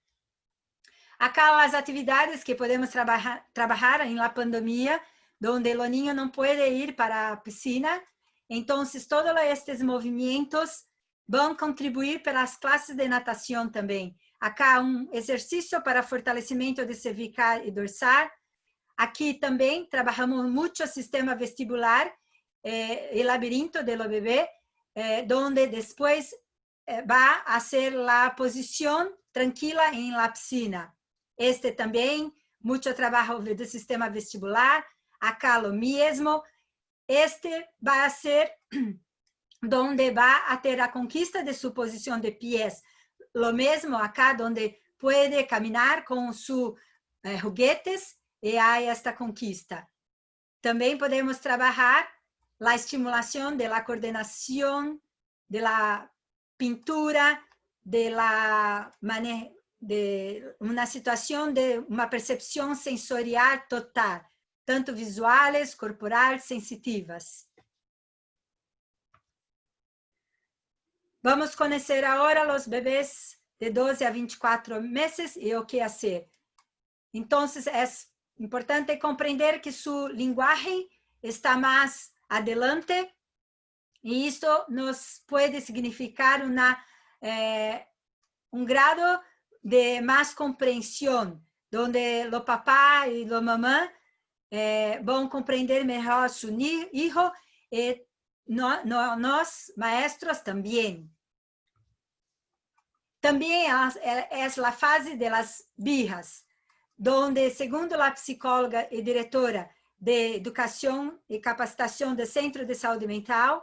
Acá las actividades que podemos trabajar en la pandemia, donde los niños no pueden ir para la piscina. Entonces, todos estos movimientos van a contribuir para las clases de natación también. Acá un ejercicio para fortalecimiento de cervical y dorsal. Aquí también trabajamos mucho el sistema vestibular, el laberinto de los bebés, donde después va a hacer la posición tranquila en la piscina. Este también, mucho trabajo del sistema vestibular, acá lo mismo. Este va a ser donde va a tener la conquista de su posición de pies. Lo mismo acá, donde puede caminar con sus juguetes y hay esta conquista. También podemos trabajar la estimulación de la coordinación, de la pintura, de una situación de una percepción sensorial total, tanto visuales, corporales, sensitivas. Vamos conocer ahora los bebés de 12 a 24 meses y o qué hacer. Entonces, es importante comprender que su lenguaje está más adelante y esto nos puede significar un grado de más comprensión, donde los papás y los mamás van a comprender mejor a su hijo y nos, maestros, también. También es la fase de las birras, donde, segundo la psicóloga y directora de Educación y Capacitación del Centro de Salud Mental,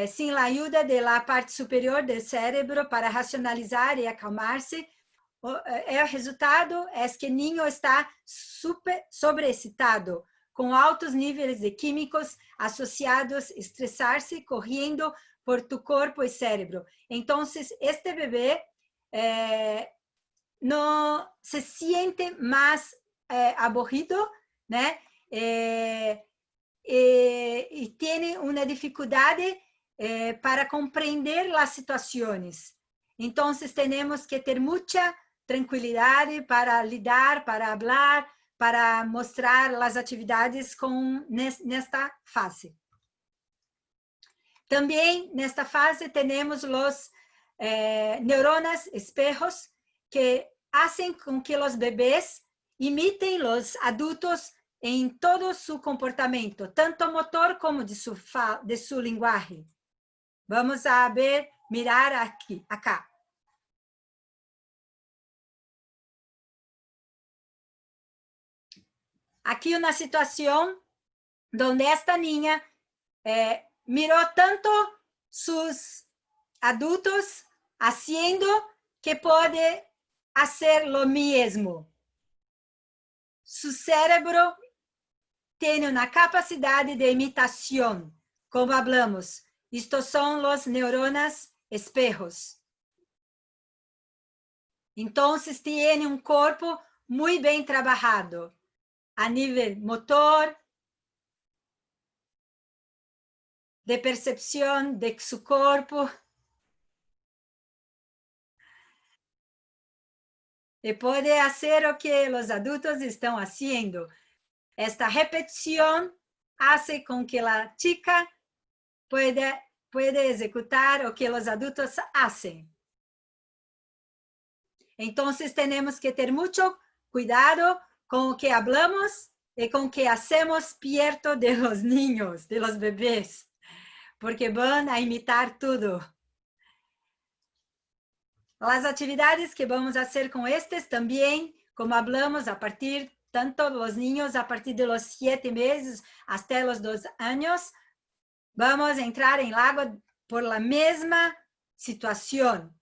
sin la ayuda de la parte superior del cerebro para racionalizar y acalmarse. El resultado es que el niño está sobreexcitado, con altos niveles de químicos asociados a estresarse, corriendo por tu cuerpo y cerebro. Entonces, este bebé no se siente más aburrido, ¿no? Y tiene una dificultad para comprender las situaciones. Entonces, tenemos que tener mucha tranquilidad para lidar, para hablar, para mostrar las actividades nesta fase. También en esta fase tenemos los neuronas espejos que hacen con que los bebés imiten los adultos en todo su comportamiento, tanto motor como de su lenguaje. Vamos a ver, mirar aquí, acá. Aquí una situación donde esta niña miró tanto sus adultos haciendo que puede hacer lo mismo. Su cerebro tiene una capacidad de imitación, como hablamos. Estos son los neuronas espejos. Entonces tiene un cuerpo muy bien trabajado a nivel motor, de percepción de su cuerpo. Y puede hacer lo que los adultos están haciendo. Esta repetición hace con que la chica pueda ejecutar lo que los adultos hacen. Entonces tenemos que tener mucho cuidado con lo que hablamos y con lo que hacemos perto de los niños, de los bebés, porque van a imitar todo. Las actividades que vamos a hacer con estos también, como hablamos, a partir, tanto los niños a partir de los 7 meses hasta los 2 años, vamos a entrar en el agua por la misma situación,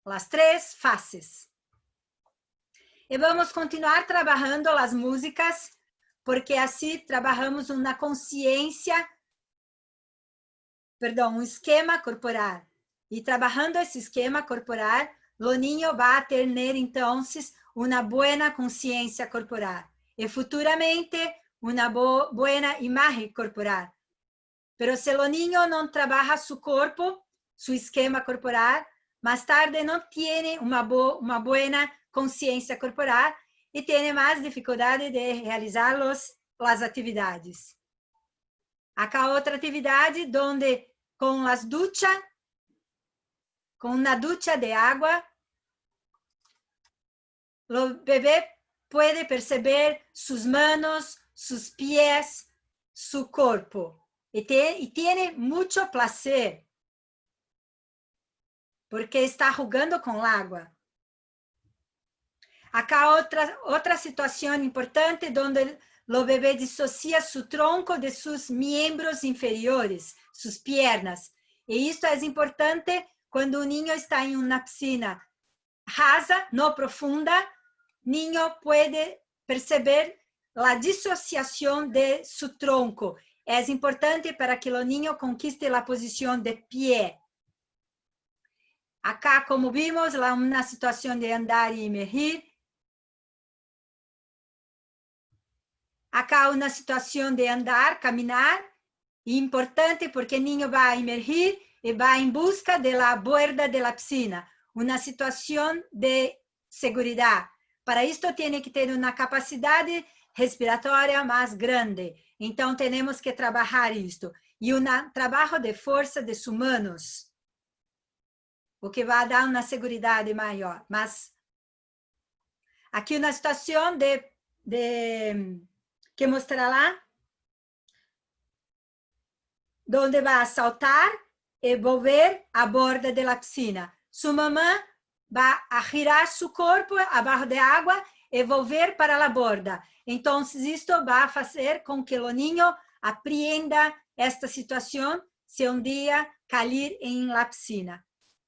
las 3 fases. Y vamos a continuar trabajando las músicas, porque así trabajamos una conciencia, perdón, un esquema corporal. Y trabajando ese esquema corporal, el niño va a tener entonces una buena conciencia corporal y futuramente una buena imagen corporal. Pero si el niño no trabaja su cuerpo, su esquema corporal, más tarde no tiene una buena conciencia corporal y tiene más dificultad de realizar las actividades. Acá otra actividad donde con las duchas, con una ducha de agua, el bebé puede perceber sus manos, sus pies, su cuerpo. Y tiene mucho placer, porque está jugando con el agua. Acá otra situación importante donde el bebé disocia su tronco de sus miembros inferiores, sus piernas. Y esto es importante cuando un niño está en una piscina rasa, no profunda, niño puede perceber la disociación de su tronco. Es importante para que el niño conquiste la posición de pie. Acá, como vimos, una situación de andar y emergir. Acá una situación de andar, caminar. Importante porque el niño va a emergir y va en busca de la borda de la piscina. Una situación de seguridad. Para esto tiene que tener una capacidad respiratoria más grande. Entonces tenemos que trabajar esto. Y un trabajo de fuerza de sus manos. O que va a dar una seguridad mayor. Mas aquí una situación que mostrará donde va a saltar y volver a borda de la piscina. Su mamá va a girar su cuerpo abajo de agua e volver para a borda. Então, isto vai fazer com que o niño aprenda esta situação se um dia cair em la piscina.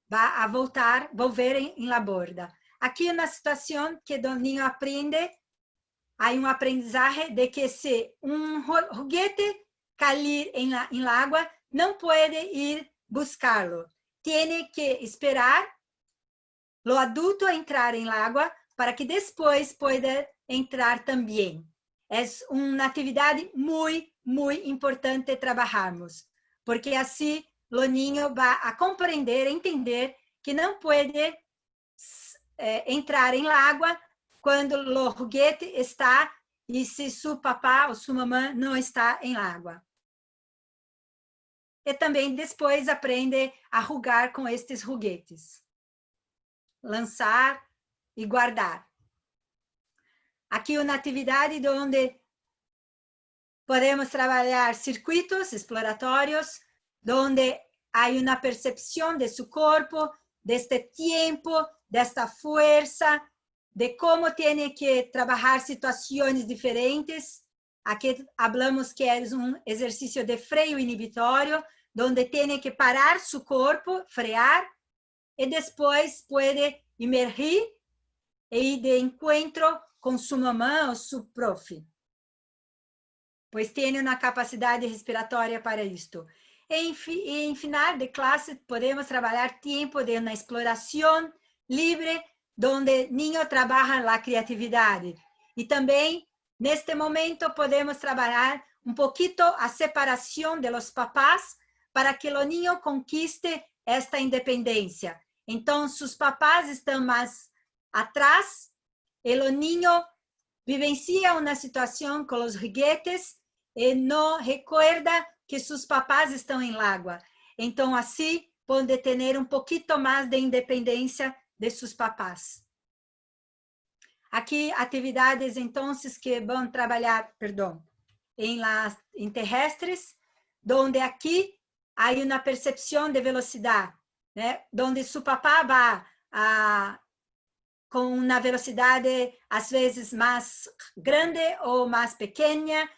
Vai a volver em la borda. Aqui é uma situação que o niño aprende, há um aprendizagem de que se um juguete cair em la água, não pode ir buscá-lo. Tem que esperar o adulto entrar em la água para que depois pueda entrar também. É uma atividade muito importante trabalharmos, porque assim o niño vai a compreender, entender que não pode entrar em la água quando o juguete está e se seu papá ou sua mamãe não está em la água. E também depois aprende a jogar com estes juguetes. Lançar e guardar. Aqui uma atividade onde podemos trabalhar circuitos exploratórios, onde há uma percepção de seu corpo, deste tempo, desta força, de como tem que trabalhar situações diferentes. Aqui falamos que é um exercício de freio inibitório, onde tem que parar seu corpo, frear, e depois pode emergir e ir de encontro com sua mamãe ou seu profe, pois tem uma capacidade respiratória para isto. Em final de classe, podemos trabalhar tempo de uma exploração livre, onde o niño trabalha a criatividade. E também, neste momento, podemos trabalhar um pouquinho a separação de los papás para que o niño conquiste esta independência. Então, seus papás estão mais atrás e o niño vivencia uma situação com os juguetes e não recuerda que seus papás estão em água. Então, assim, pode ter um pouquinho mais de independência de seus papás. Aqui, atividades, então, que vão trabalhar, em terrestres, onde aqui há uma percepção de velocidade, né? Onde seu papá vai com uma velocidade, às vezes, mais grande ou mais pequena,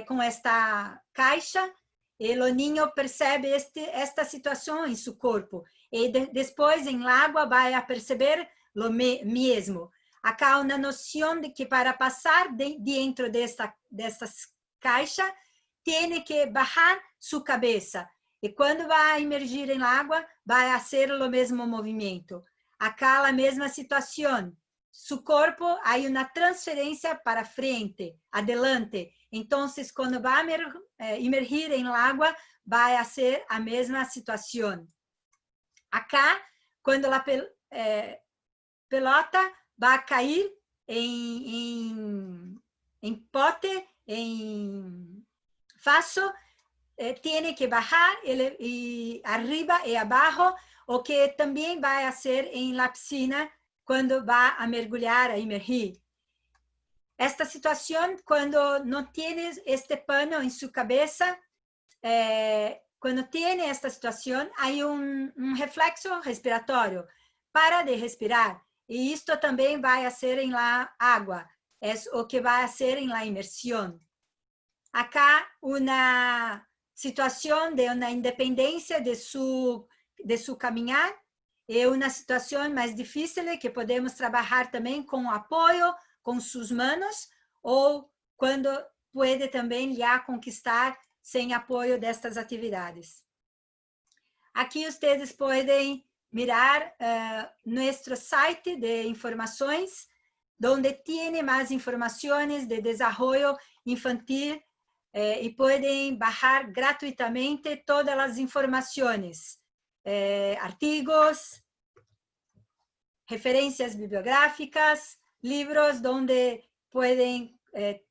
com esta caixa, e o niño percebe esta situação em seu corpo. E depois, em água, vai a perceber o mesmo. Acá há uma noção de que para passar dentro desta caixa, tem que baixar sua cabeça. E quando vai emergir em água, vai fazer o mesmo movimento. Acá a mesma situação. Seu corpo, há uma transferência para frente, adelante. Então, quando vai emergir em água, vai ser a mesma situação. Acá, quando a pelota vai cair em pote, em faso, tem que baixar e arriba e abaixo, o que também vai ser em la piscina quando vai a mergulhar, a emergir. Esta situação, quando não tem este pano em sua cabeça, quando tem esta situação, há um reflexo respiratório. Para de respirar. E isto também vai ser em la água. É o que vai ser em la imersão. Acá, uma situação de uma independência de seu caminhar, é uma situação mais difícil que podemos trabalhar também com apoio, com suas mãos, ou quando pode também já conquistar sem apoio destas atividades. Aqui vocês podem mirar nosso site de informações, onde tem mais informações de desenvolvimento infantil e podem baixar gratuitamente todas as informações, artigos, referências bibliográficas, livros onde podem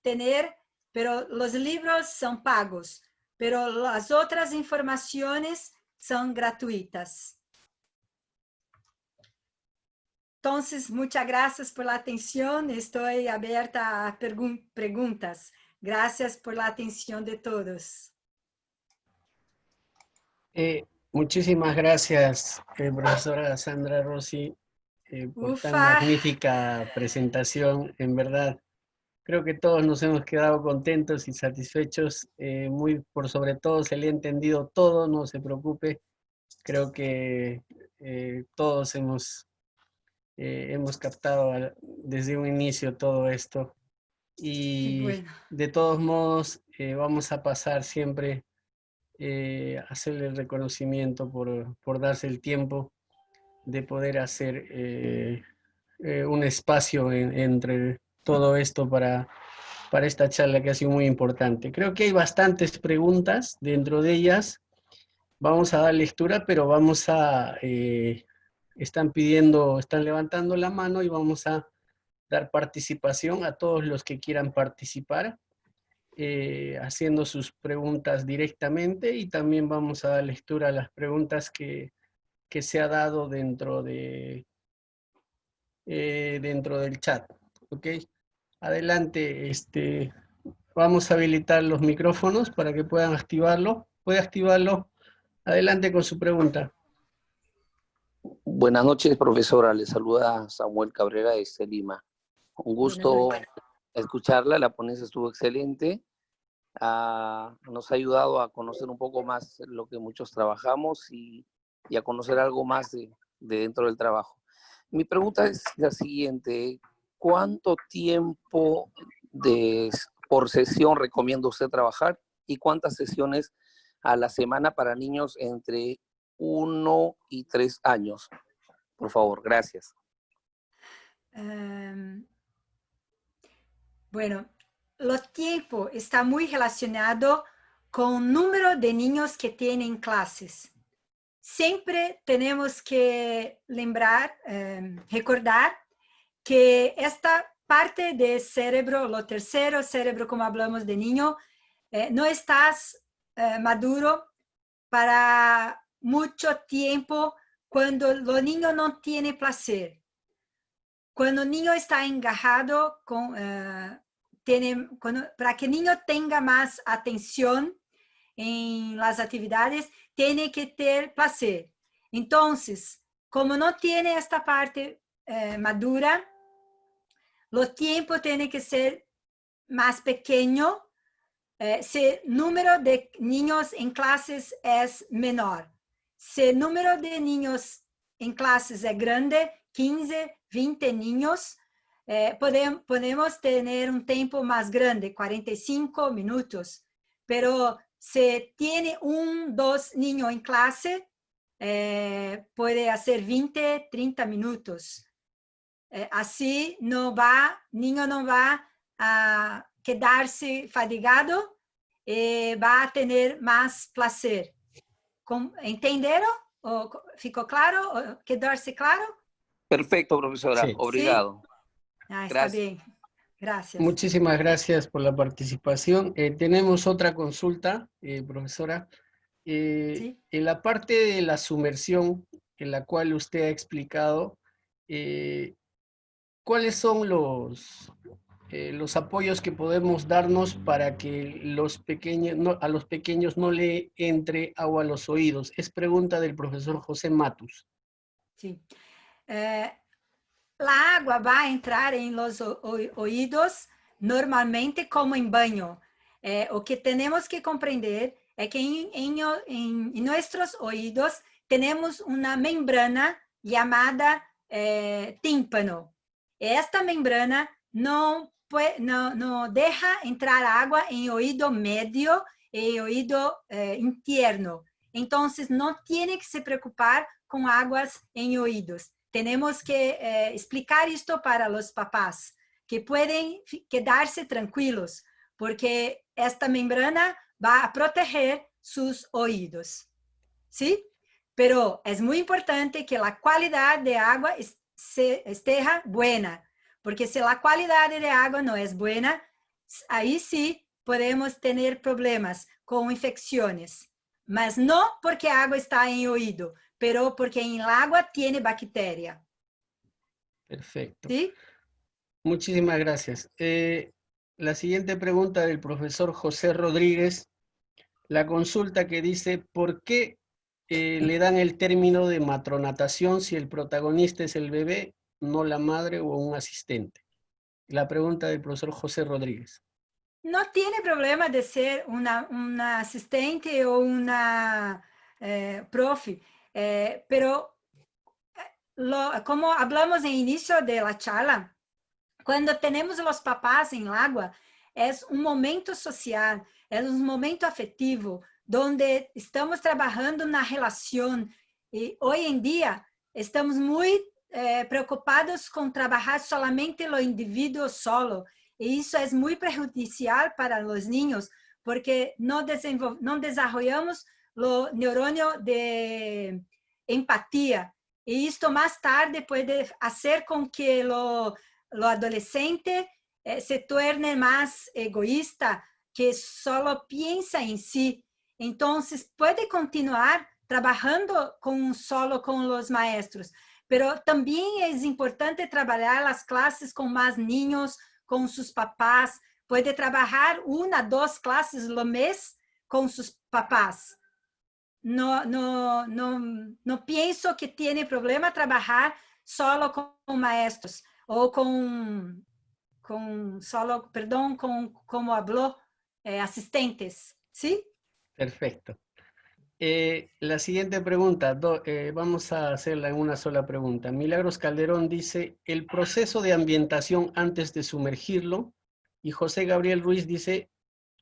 ter, pero os livros são pagos, pero as outras informações são gratuitas. Então, muitas graças por la atenção. Estou aberta a perguntas. Gracias por la atención de todos. Muchísimas gracias, profesora Sandra Rossi. por tan Ufa. magnífica presentación. En verdad, creo que todos nos hemos quedado contentos y satisfechos. Muy por sobre todo se le ha entendido todo, no se preocupe. Creo que todos hemos captado desde un inicio todo esto. Qué Y bueno. de todos modos, vamos a pasar siempre a hacerle el reconocimiento por darse el tiempo de poder hacer un espacio entre todo esto para esta charla que ha sido muy importante. Creo que hay bastantes preguntas, dentro de ellas vamos a dar lectura, pero están levantando la mano y vamos a dar participación a todos los que quieran participar, haciendo sus preguntas directamente, y también vamos a dar lectura a las preguntas que se ha dado dentro del chat. ¿Ok? Adelante, vamos a habilitar los micrófonos para que puedan activarlo. ¿Puede activarlo? Adelante con su pregunta. Buenas noches, profesora. Le saluda Samuel Cabrera de Lima. Un gusto escucharla. La ponencia estuvo excelente. Nos ha ayudado a conocer un poco más lo que muchos trabajamos y a conocer algo más de dentro del trabajo. Mi pregunta es la siguiente. ¿Cuánto tiempo por sesión recomienda usted trabajar y cuántas sesiones a la semana para niños entre 1 y 3 años? Por favor, gracias. Bueno, los tiempos está muy relacionado con el número de niños que tienen clases. Siempre tenemos que recordar que esta parte del cerebro, lo tercero cerebro, como hablamos de niño, no está maduro para mucho tiempo cuando el niño no tiene placer. Cuando el niño está engajado, para que el niño tenga más atención en las actividades, tiene que tener placer. Entonces, como no tiene esta parte madura, los tiempos tienen que ser más pequeños. Si el número de niños en clases es menor. Si el número de niños en clases es grande, 15, 20 niños, podemos tener un tiempo más grande, 45 minutos. Pero si tiene 1, 2 niños en clase, puede hacer 20, 30 minutos. Así niño no va a quedarse fatigado y va a tener más placer. ¿Entenderon? ¿Ficó claro? ¿Quedarse claro? Perfecto, profesora. Sí. Obrigado. ¿Sí? Está Gracias. bien. Gracias. Muchísimas gracias por la participación. Tenemos otra consulta, profesora. Sí. En la parte de la sumersión, en la cual usted ha explicado, ¿cuáles son los apoyos que podemos darnos para que a los pequeños no le entre agua a los oídos? Es pregunta del profesor José Matus. Sí. La agua va a entrar en los oídos normalmente como en baño. Lo que tenemos que comprender es que en nuestros oídos tenemos una membrana llamada tímpano. Esta membrana no deja entrar agua en oído medio y oído interno. Entonces, no tiene que se preocupar con aguas en oídos. Tenemos que explicar esto para los papás, que pueden quedarse tranquilos, porque esta membrana va a proteger sus oídos. ¿Sí? Pero es muy importante que la calidad de agua esté buena, porque si la calidad de agua no es buena, ahí sí podemos tener problemas con infecciones. Mas no porque a agua está en oído, pero porque en el agua tiene bacteria. Perfecto. ¿Sí? Muchísimas gracias. La siguiente pregunta del profesor José Rodríguez. La consulta que dice, ¿por qué le dan el término de matronatación si el protagonista es el bebé, no la madre o un asistente. La pregunta del profesor José Rodríguez. No tiene problema de ser una asistente o una profe, pero como hablamos en inicio de la charla, cuando tenemos los papás en el agua, es un momento social, es un momento afectivo, donde estamos trabajando una relación. Y hoy en día estamos muy preocupados con trabajar solamente lo individuo solo. Y eso es muy perjudicial para los niños, porque no desarrollamos los neurones de empatía. Y esto más tarde puede hacer con que lo adolescente se torne más egoísta, que solo piensa en sí. Entonces, puede continuar trabajando solo con los maestros, pero también es importante trabajar las clases con más niños, con sus papás. Puede trabajar 1 a 2 clases lo mes con sus papás. No pienso que tiene problema trabajar solo con maestros o como habló, asistentes, ¿sí? Perfecto. La siguiente pregunta, vamos a hacerla en una sola pregunta. Milagros Calderón dice, el proceso de ambientación antes de sumergirlo, y José Gabriel Ruiz dice,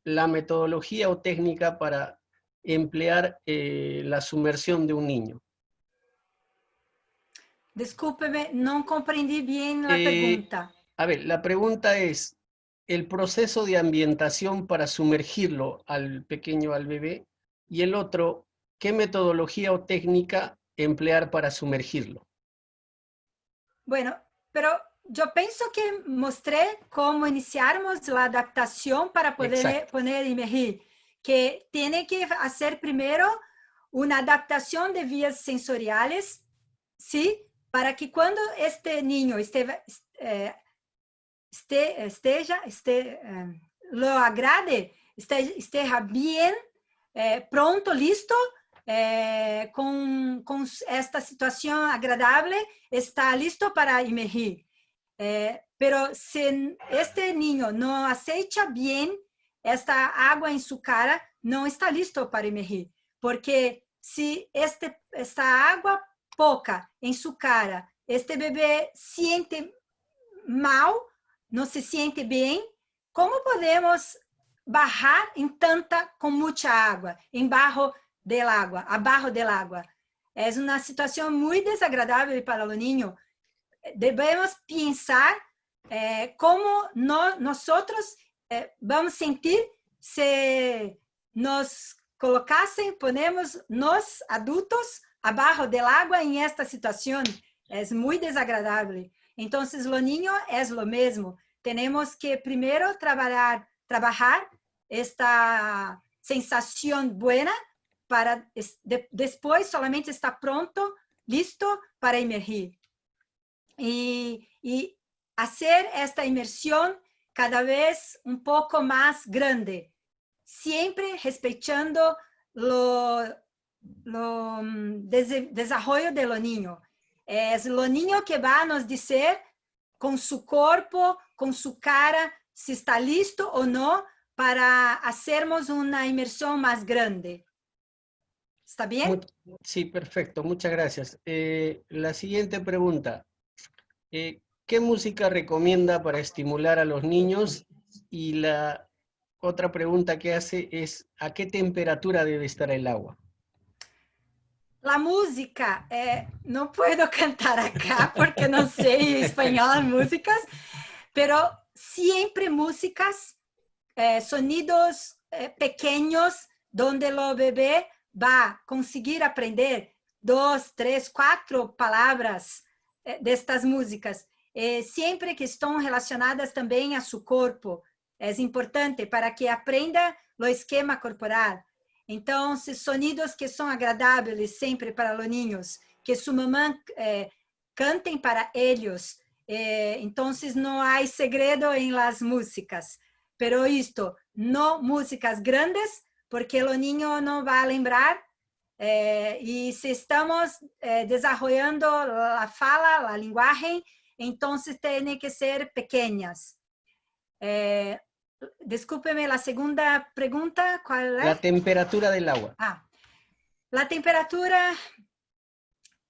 la metodología o técnica para emplear la sumersión de un niño. Discúlpeme, no comprendí bien la pregunta. A ver, la pregunta es, el proceso de ambientación para sumergirlo al pequeño, al bebé, y el otro, ¿qué metodología o técnica emplear para sumergirlo? Bueno, pero yo pienso que mostré cómo iniciamos la adaptación para poder poner emergir, que tiene que hacer primero una adaptación de vías sensoriales, ¿sí? Para que cuando este niño lo agrade, esté bien, pronto, listo, con esta situación agradable, está listo para emergir. Pero si este niño no acecha bien esta agua en su cara, no está listo para emergir. Porque si esta agua poca en su cara, este bebé siente mal, no se siente bien, ¿cómo podemos bajar con mucha agua, abajo del agua? Es una situación muy desagradable para los niños. Debemos pensar cómo nosotros vamos a sentir si nos ponemos los adultos abajo del agua en esta situación. Es muy desagradable. Entonces, los niños es lo mismo. Tenemos que primero trabajar esta sensación buena para después solamente estar pronto, listo para emergir. Y hacer esta inmersión cada vez un poco más grande, siempre respetando el desarrollo de los niños. Es lo niño que va a nos decir con su cuerpo, con su cara, si está listo o no para hacernos una inmersión más grande. ¿Está bien? Sí, perfecto. Muchas gracias. La siguiente pregunta. ¿Qué música recomienda para estimular a los niños? Y la otra pregunta que hace es, ¿a qué temperatura debe estar el agua? La música, no puedo cantar acá porque no sé español músicas, pero siempre músicas, sonidos pequeños donde el bebé va a conseguir aprender 2, 3, 4 palabras de estas músicas, siempre que están relacionadas también a su cuerpo. Es importante para que aprenda el esquema corporal. Entonces, sonidos que son agradables siempre para los niños, que su mamá canten para ellos. Entonces, no hay segredo en las músicas. Pero esto, no músicas grandes, porque el niño no va a lembrar Y si estamos desarrollando la fala, la lenguaje, entonces tienen que ser pequeñas. Discúlpeme la segunda pregunta, ¿cuál es? La temperatura del agua. La temperatura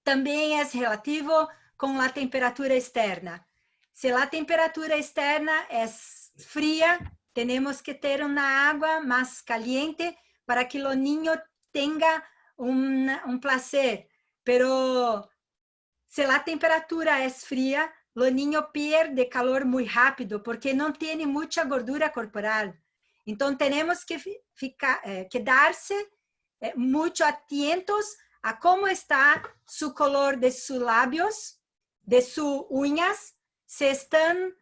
también es relativo con la temperatura externa. Si la temperatura externa es fría, tenemos que tener una agua más caliente para que los niños tengan un placer. Pero si la temperatura es fría, los niños pierden calor muy rápido porque no tienen mucha gordura corporal. Entonces tenemos que quedarse mucho atentos a cómo está su color de sus labios, de sus uñas, si están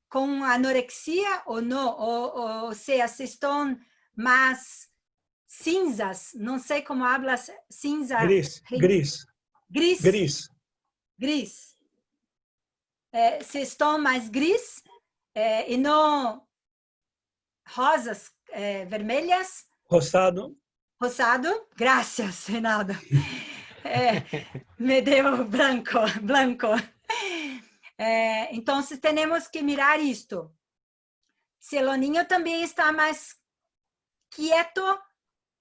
con anorexia o no, o sea, si están más cinzas, no sé cómo hablas, cinza. Gris. Si están más gris y no rosas, vermelhas. Rosado, gracias, Reinaldo. Me dio blanco. Entonces tenemos que mirar esto. Si el niño también está más quieto,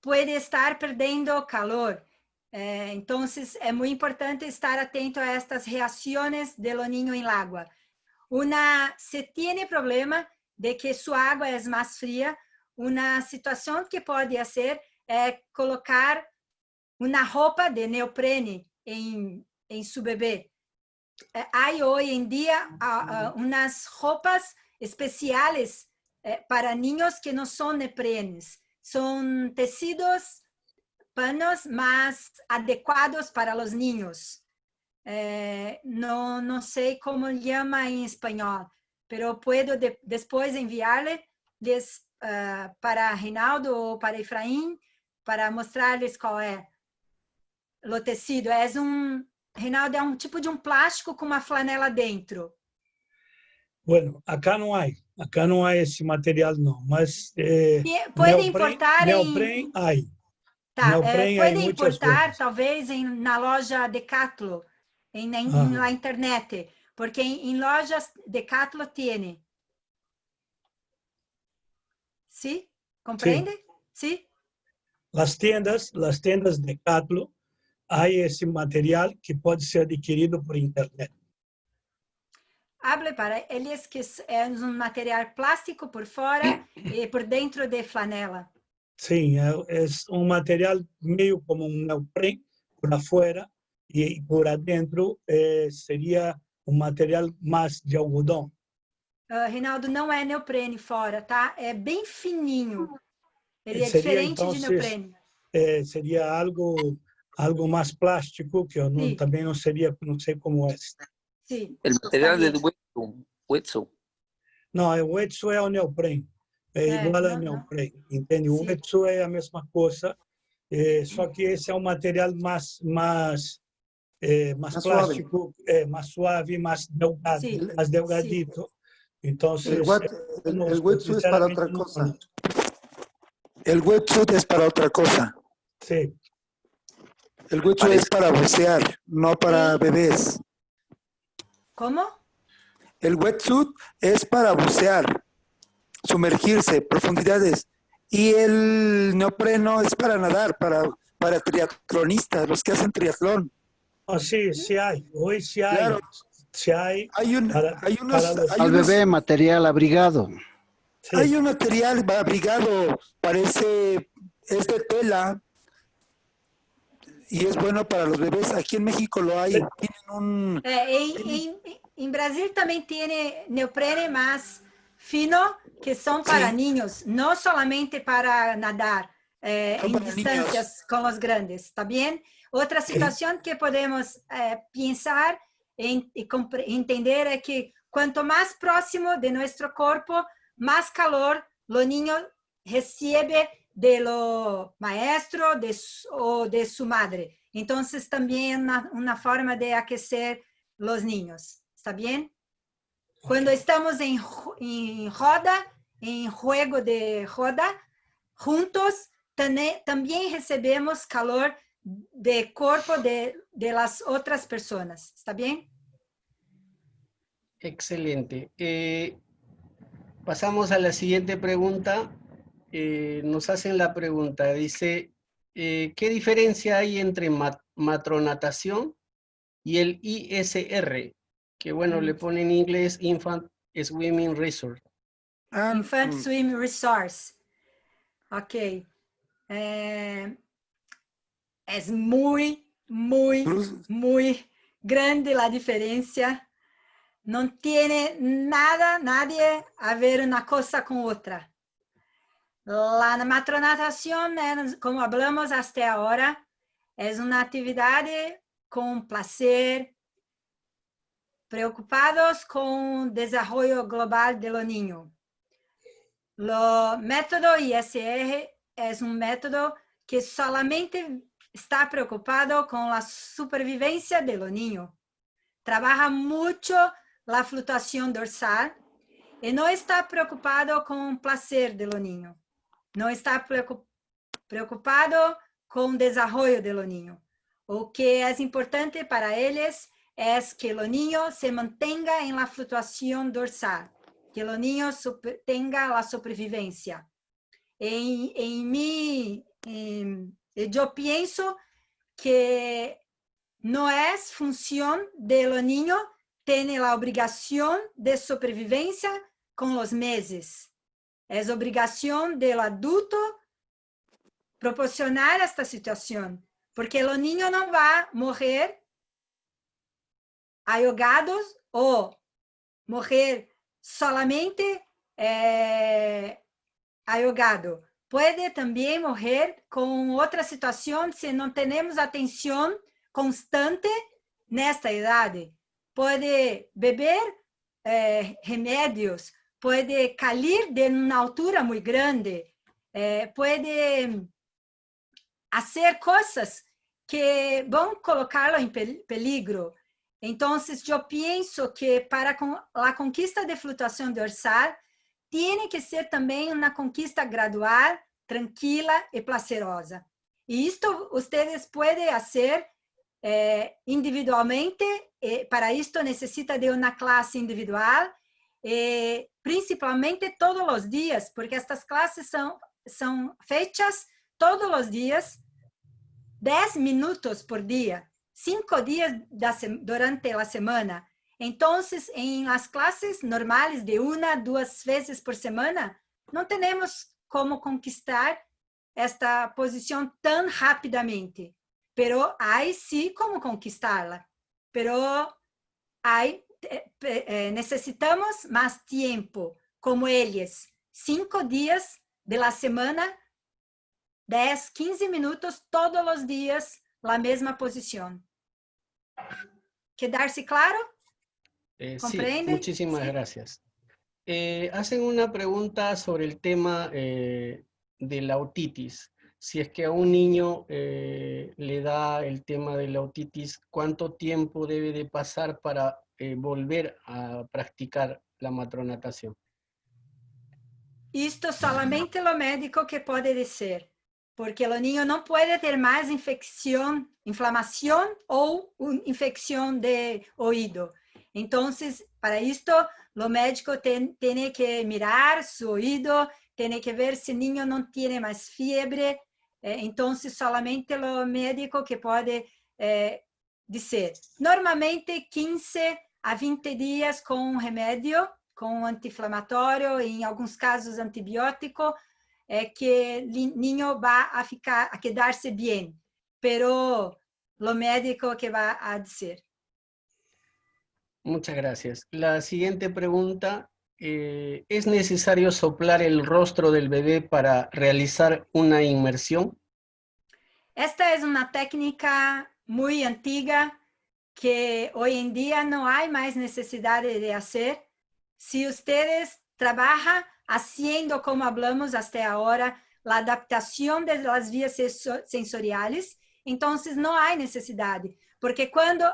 puede estar perdiendo calor. Entonces es muy importante estar atento a estas reacciones de los niños en el agua. Si tiene problema de que su agua es más fría, una situación que puede hacer es colocar una ropa de neoprene en su bebé. Hay hoy en día unas ropas especiales para niños que no son neoprenes. Son tejidos, panos más adecuados para los niños. No sé cómo llama en español, pero puedo después enviarles para Reinaldo o para Efraín para mostrarles cuál es o tecido. Reinaldo, é tipo de plástico com uma flanela dentro. Bueno, acá no hay ese material, no, mas puede importar neoprene hay. Tá, neoprene puede hay importar talvez na loja Decathlon, na internet, porque em lojas Decathlon tem. ¿Sí? ¿Comprende? Sí. Las tiendas Decathlon hay ese material que puede ser adquirido por internet. Hable para eles que é material plástico por fora e por dentro de flanela. Sim, é material meio como neoprene por afuera e por adentro seria material mais de algodão. Reinaldo, não é neoprene fora, tá? É bem fininho. Ele é diferente então, de neoprene. Seria algo mais plástico, que eu também não sei como é. Sim. O material de wetsuit. Não, o wetsuit é o neoprene. Igual ao neoprene, entende? O wetsuit é a mesma coisa, só que esse é um material mais plástico, mais suave, mais delgado, mais delgadito. Entonces, el wetsuit es para otra cosa. El wetsuit es para otra cosa. Sí. El wetsuit es para bucear, no para bebés. ¿Cómo? El wetsuit es para bucear, sumergirse, profundidades. Y el neopreno es para nadar, para triatlonistas, los que hacen triatlón. Oh, sí hay. Hoy sí hay. Claro. Sí hay hay bebé material abrigado. Sí. Hay un material abrigado, es de tela y es bueno para los bebés. Aquí en México lo hay. En Brasil también tiene neoprene más fino que son para niños, no solamente para nadar en distancias con los grandes, ¿está bien? Otra situación que podemos pensar y entender es que cuanto más próximo de nuestro cuerpo, más calor los niños reciben de lo maestro o de su madre. Entonces también una forma de aquecer los niños, ¿está bien? Cuando estamos en roda, en juego de roda, juntos, también recebemos calor de cuerpo de las otras personas. ¿Está bien? Excelente. Pasamos a la siguiente pregunta. Nos hacen la pregunta, dice, ¿qué diferencia hay entre matronatación y el ISR? Que bueno, le pone en inglés Infant Swimming Resort. Infant Swim Resource. Ok. Es muy grande la diferencia. No tiene nadie a ver una cosa con otra. La matronatación, como hablamos hasta ahora, es una actividad con placer, preocupados con el desarrollo global de los niños. El método ISR es un método que solamente está preocupado con la supervivencia de los niños. Trabaja mucho la fluctuación dorsal y no está preocupado con el placer de los niños. No está preocupado con el desarrollo de los niños. Lo que es importante para ellos es que los niños se mantengan en la fluctuación dorsal, que los niños tengan la supervivencia. Yo pienso que no es función de los niños tener la obligación de supervivencia con los meses. Es obligación del adulto proporcionar esta situación, porque los niños no van a morir ahogados o morir solamente ahogado. Puede también morir con otra situación si no tenemos atención constante nesta idade. Puede beber remédios, puede cair de una altura muy grande, puede hacer cosas que van a colocarlo en peligro. Entonces, yo pienso que para la conquista de fluctuación dorsal, tiene que ser también una conquista gradual, tranquila y placerosa. Y esto ustedes pueden hacer individualmente. Para esto necesita de una clase individual, principalmente todos los días, porque estas clases son fechas todos los días, 10 minutos por día, 5 días durante la semana. Entonces, en las clases normales de 1 a 2 veces por semana, no tenemos como conquistar esta posición tan rápidamente, pero hay sí como conquistarla. Pero necesitamos más tiempo, como ellos, 5 días de la semana, 10, 15 minutos todos los días, la misma posición. ¿Quedarse claro? Sí, muchísimas gracias. Hacen una pregunta sobre el tema de la otitis. Si es que a un niño le da el tema de la otitis, ¿cuánto tiempo debe de pasar para volver a practicar la matronatación? Esto solamente lo médico que puede decir, porque el niño no puede tener más inflamación o infección de oído. Entonces, para esto, lo médico tiene que mirar su oído, tiene que ver si el niño no tiene más fiebre. Entonces, solamente lo médico que puede decir. Normalmente, 15 a 20 días con un remedio, con un anti-inflamatório, em alguns casos antibiótico, que o niño va a quedar-se bem, pero lo médico que va a decir. Muchas gracias. La siguiente pregunta, ¿es necesario soplar el rostro del bebé para realizar una inmersión? Esta es una técnica muy antigua que hoy en día no hay más necesidad de hacer. Si ustedes trabajan haciendo, como hablamos hasta ahora, la adaptación de las vías sensoriales, entonces no hay necesidad, porque cuando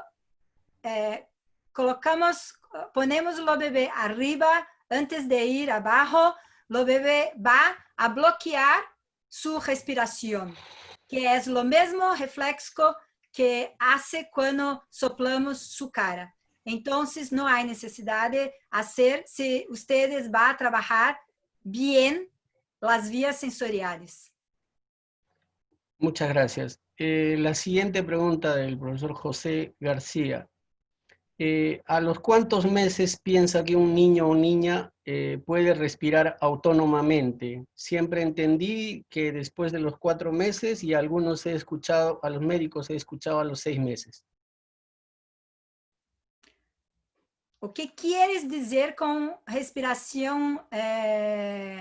ponemos lo bebé arriba, antes de ir abajo, lo bebé va a bloquear su respiración, que es lo mismo reflejo que hace cuando soplamos su cara. Entonces, no hay necesidad de hacer si ustedes van a trabajar bien las vías sensoriales. Muchas gracias. La siguiente pregunta del profesor José García. ¿A los cuántos meses piensa que un niño o niña puede respirar autónomamente? Siempre entendí que después de los 4 meses y a algunos he escuchado, a los médicos he escuchado a los 6 meses. O que quieres dizer com respiração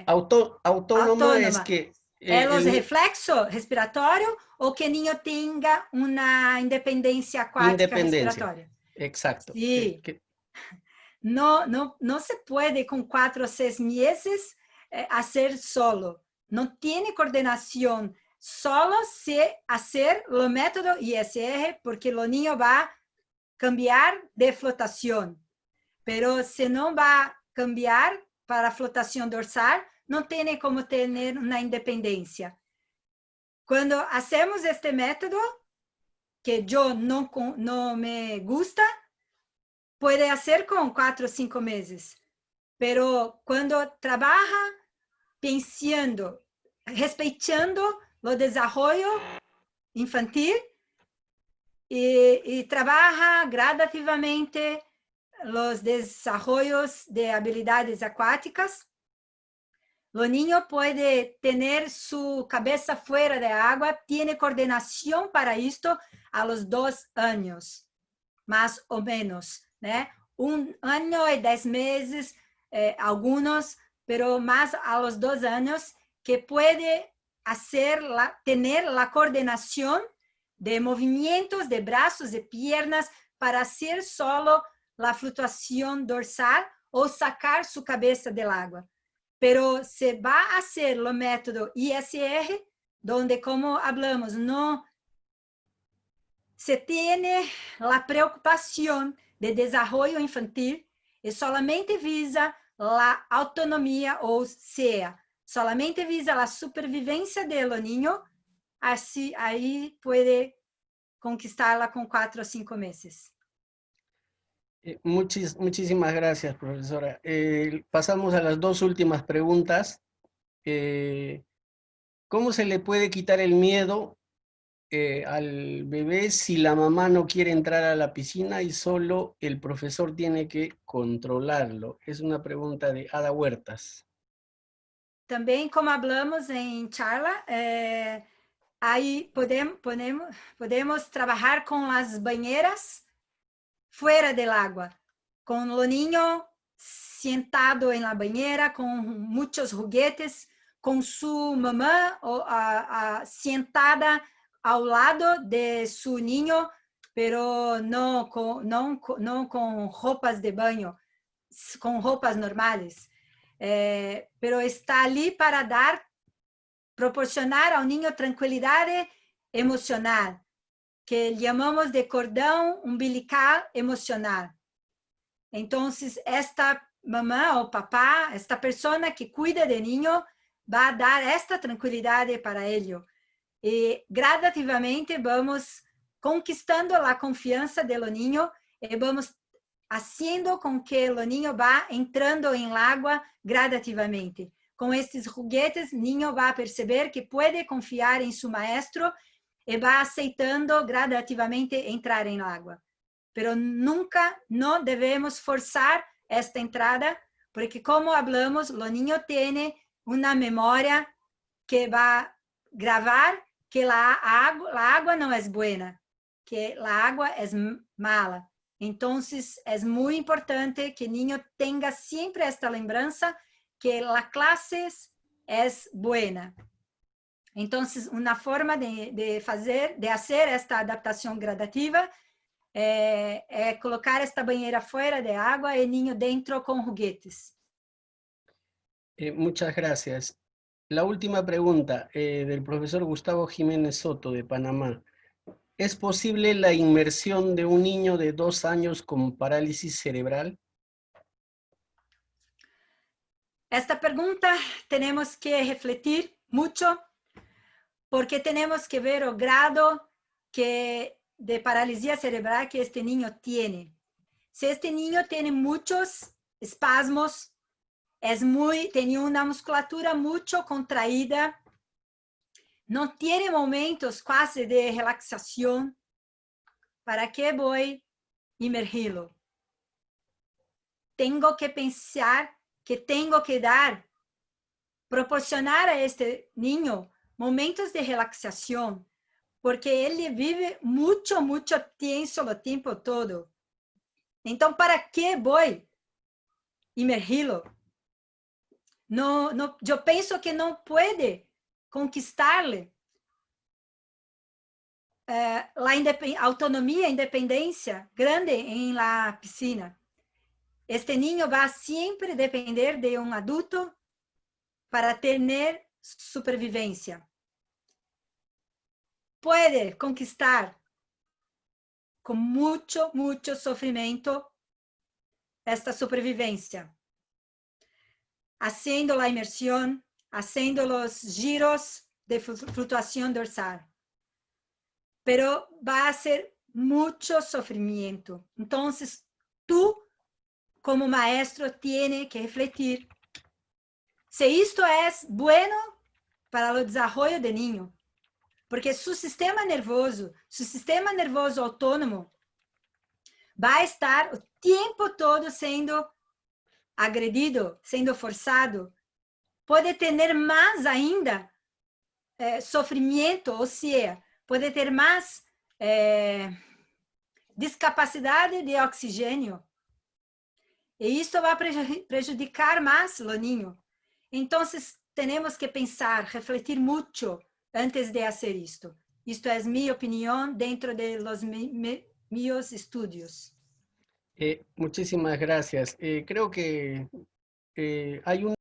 Autónoma es autônoma? que... É os reflexos respiratórios ou que o niño tenha uma independência aquática respiratória? Exacto. Sí. No se puede con 4 o 6 meses hacer solo. No tiene coordinación. Solo se hacer lo método ISR porque el niño va a cambiar de flotación. Pero si no va a cambiar para flotación dorsal, no tiene como tener una independencia. Cuando hacemos este método, que yo no me gusta, puede hacer con 4 o 5 meses, pero cuando trabaja pensando, respeitando el desarrollo infantil y trabaja gradativamente los desarrollos de habilidades acuáticas, el niño puede tener su cabeza fuera de agua, tiene coordinación para esto a los 2 años, más o menos, ¿no? 1 año y 10 meses, algunos, pero más a los 2 años, que puede tener la coordinación de movimientos de brazos y piernas para hacer solo la fluctuación dorsal o sacar su cabeza del agua. Pero se va a hacer el método ISR, donde, como hablamos, no se tiene la preocupación de desarrollo infantil y solamente visa la autonomía, o sea, solamente visa la supervivencia del niño, así ahí puede conquistarla con 4 o 5 meses. Muchísimas gracias, profesora. Pasamos a las 2 últimas preguntas. ¿Cómo se le puede quitar el miedo al bebé si la mamá no quiere entrar a la piscina y solo el profesor tiene que controlarlo? Es una pregunta de Ada Huertas. También, como hablamos en charla, ahí podemos trabajar con las bañeras fuera del agua, con los niños sentado en la bañera, con muchos juguetes, con su mamá sentada al lado de su niño, pero no con ropas de baño, con ropas normales. Pero está allí para proporcionar al niño tranquilidad emocional, que llamamos de cordão umbilical emocional. Entonces, esta mamá o papá, esta persona que cuida del niño, va a dar esta tranquilidad para ello. Y gradativamente vamos conquistando la confianza del niño y vamos haciendo con que el niño va entrando en el agua gradativamente. Con estos juguetes, el niño va a perceber que puede confiar en su maestro y va aceitando gradativamente entrar en el agua. Pero nunca no debemos forzar esta entrada, porque como hablamos, el niño tiene una memoria que va a grabar que la agua no es buena, que la agua es mala. Entonces, es muy importante que el niño tenga siempre esta lembranza que la clase es buena. Entonces, una forma de hacer esta adaptación gradativa es colocar esta bañera fuera de agua y el niño dentro con juguetes. Muchas gracias. La última pregunta del profesor Gustavo Jiménez Soto de Panamá. ¿Es posible la inmersión de un niño de 2 años con parálisis cerebral? Esta pregunta tenemos que refletir mucho porque tenemos que ver el grado de paralisia cerebral que este niño tiene. Si este niño tiene muchos espasmos, tiene una musculatura mucho contraída, no tiene momentos casi de relaxación, ¿para qué voy a imergirlo? Tengo que pensar que tengo que proporcionar a este niño momentos de relaxación, porque él vive mucho tenso el tiempo todo. Entonces, ¿para qué voy a imergirlo? Yo pienso que no puede conquistarle la autonomía, independencia grande en la piscina. Este niño va a siempre depender de un adulto para tener supervivencia. Puede conquistar con mucho sufrimiento esta supervivencia, haciendo la inmersión, haciendo los giros de fluctuación dorsal. Pero va a ser mucho sufrimiento. Entonces, tú, como maestro, tienes que refletir si esto es bueno para el desarrollo del niño. Porque su sistema nervoso autónomo va a estar el tiempo todo siendo agredido, siendo forzado. Puede tener más ainda sufrimiento, o sea, puede ter mais discapacidade de oxigênio. E isso vai prejudicar mais o niño. Então, temos que pensar, refletir muito antes de fazer isto. Isto é minha opinião dentro de los meus estudios. Muchísimas gracias. Creo que hay un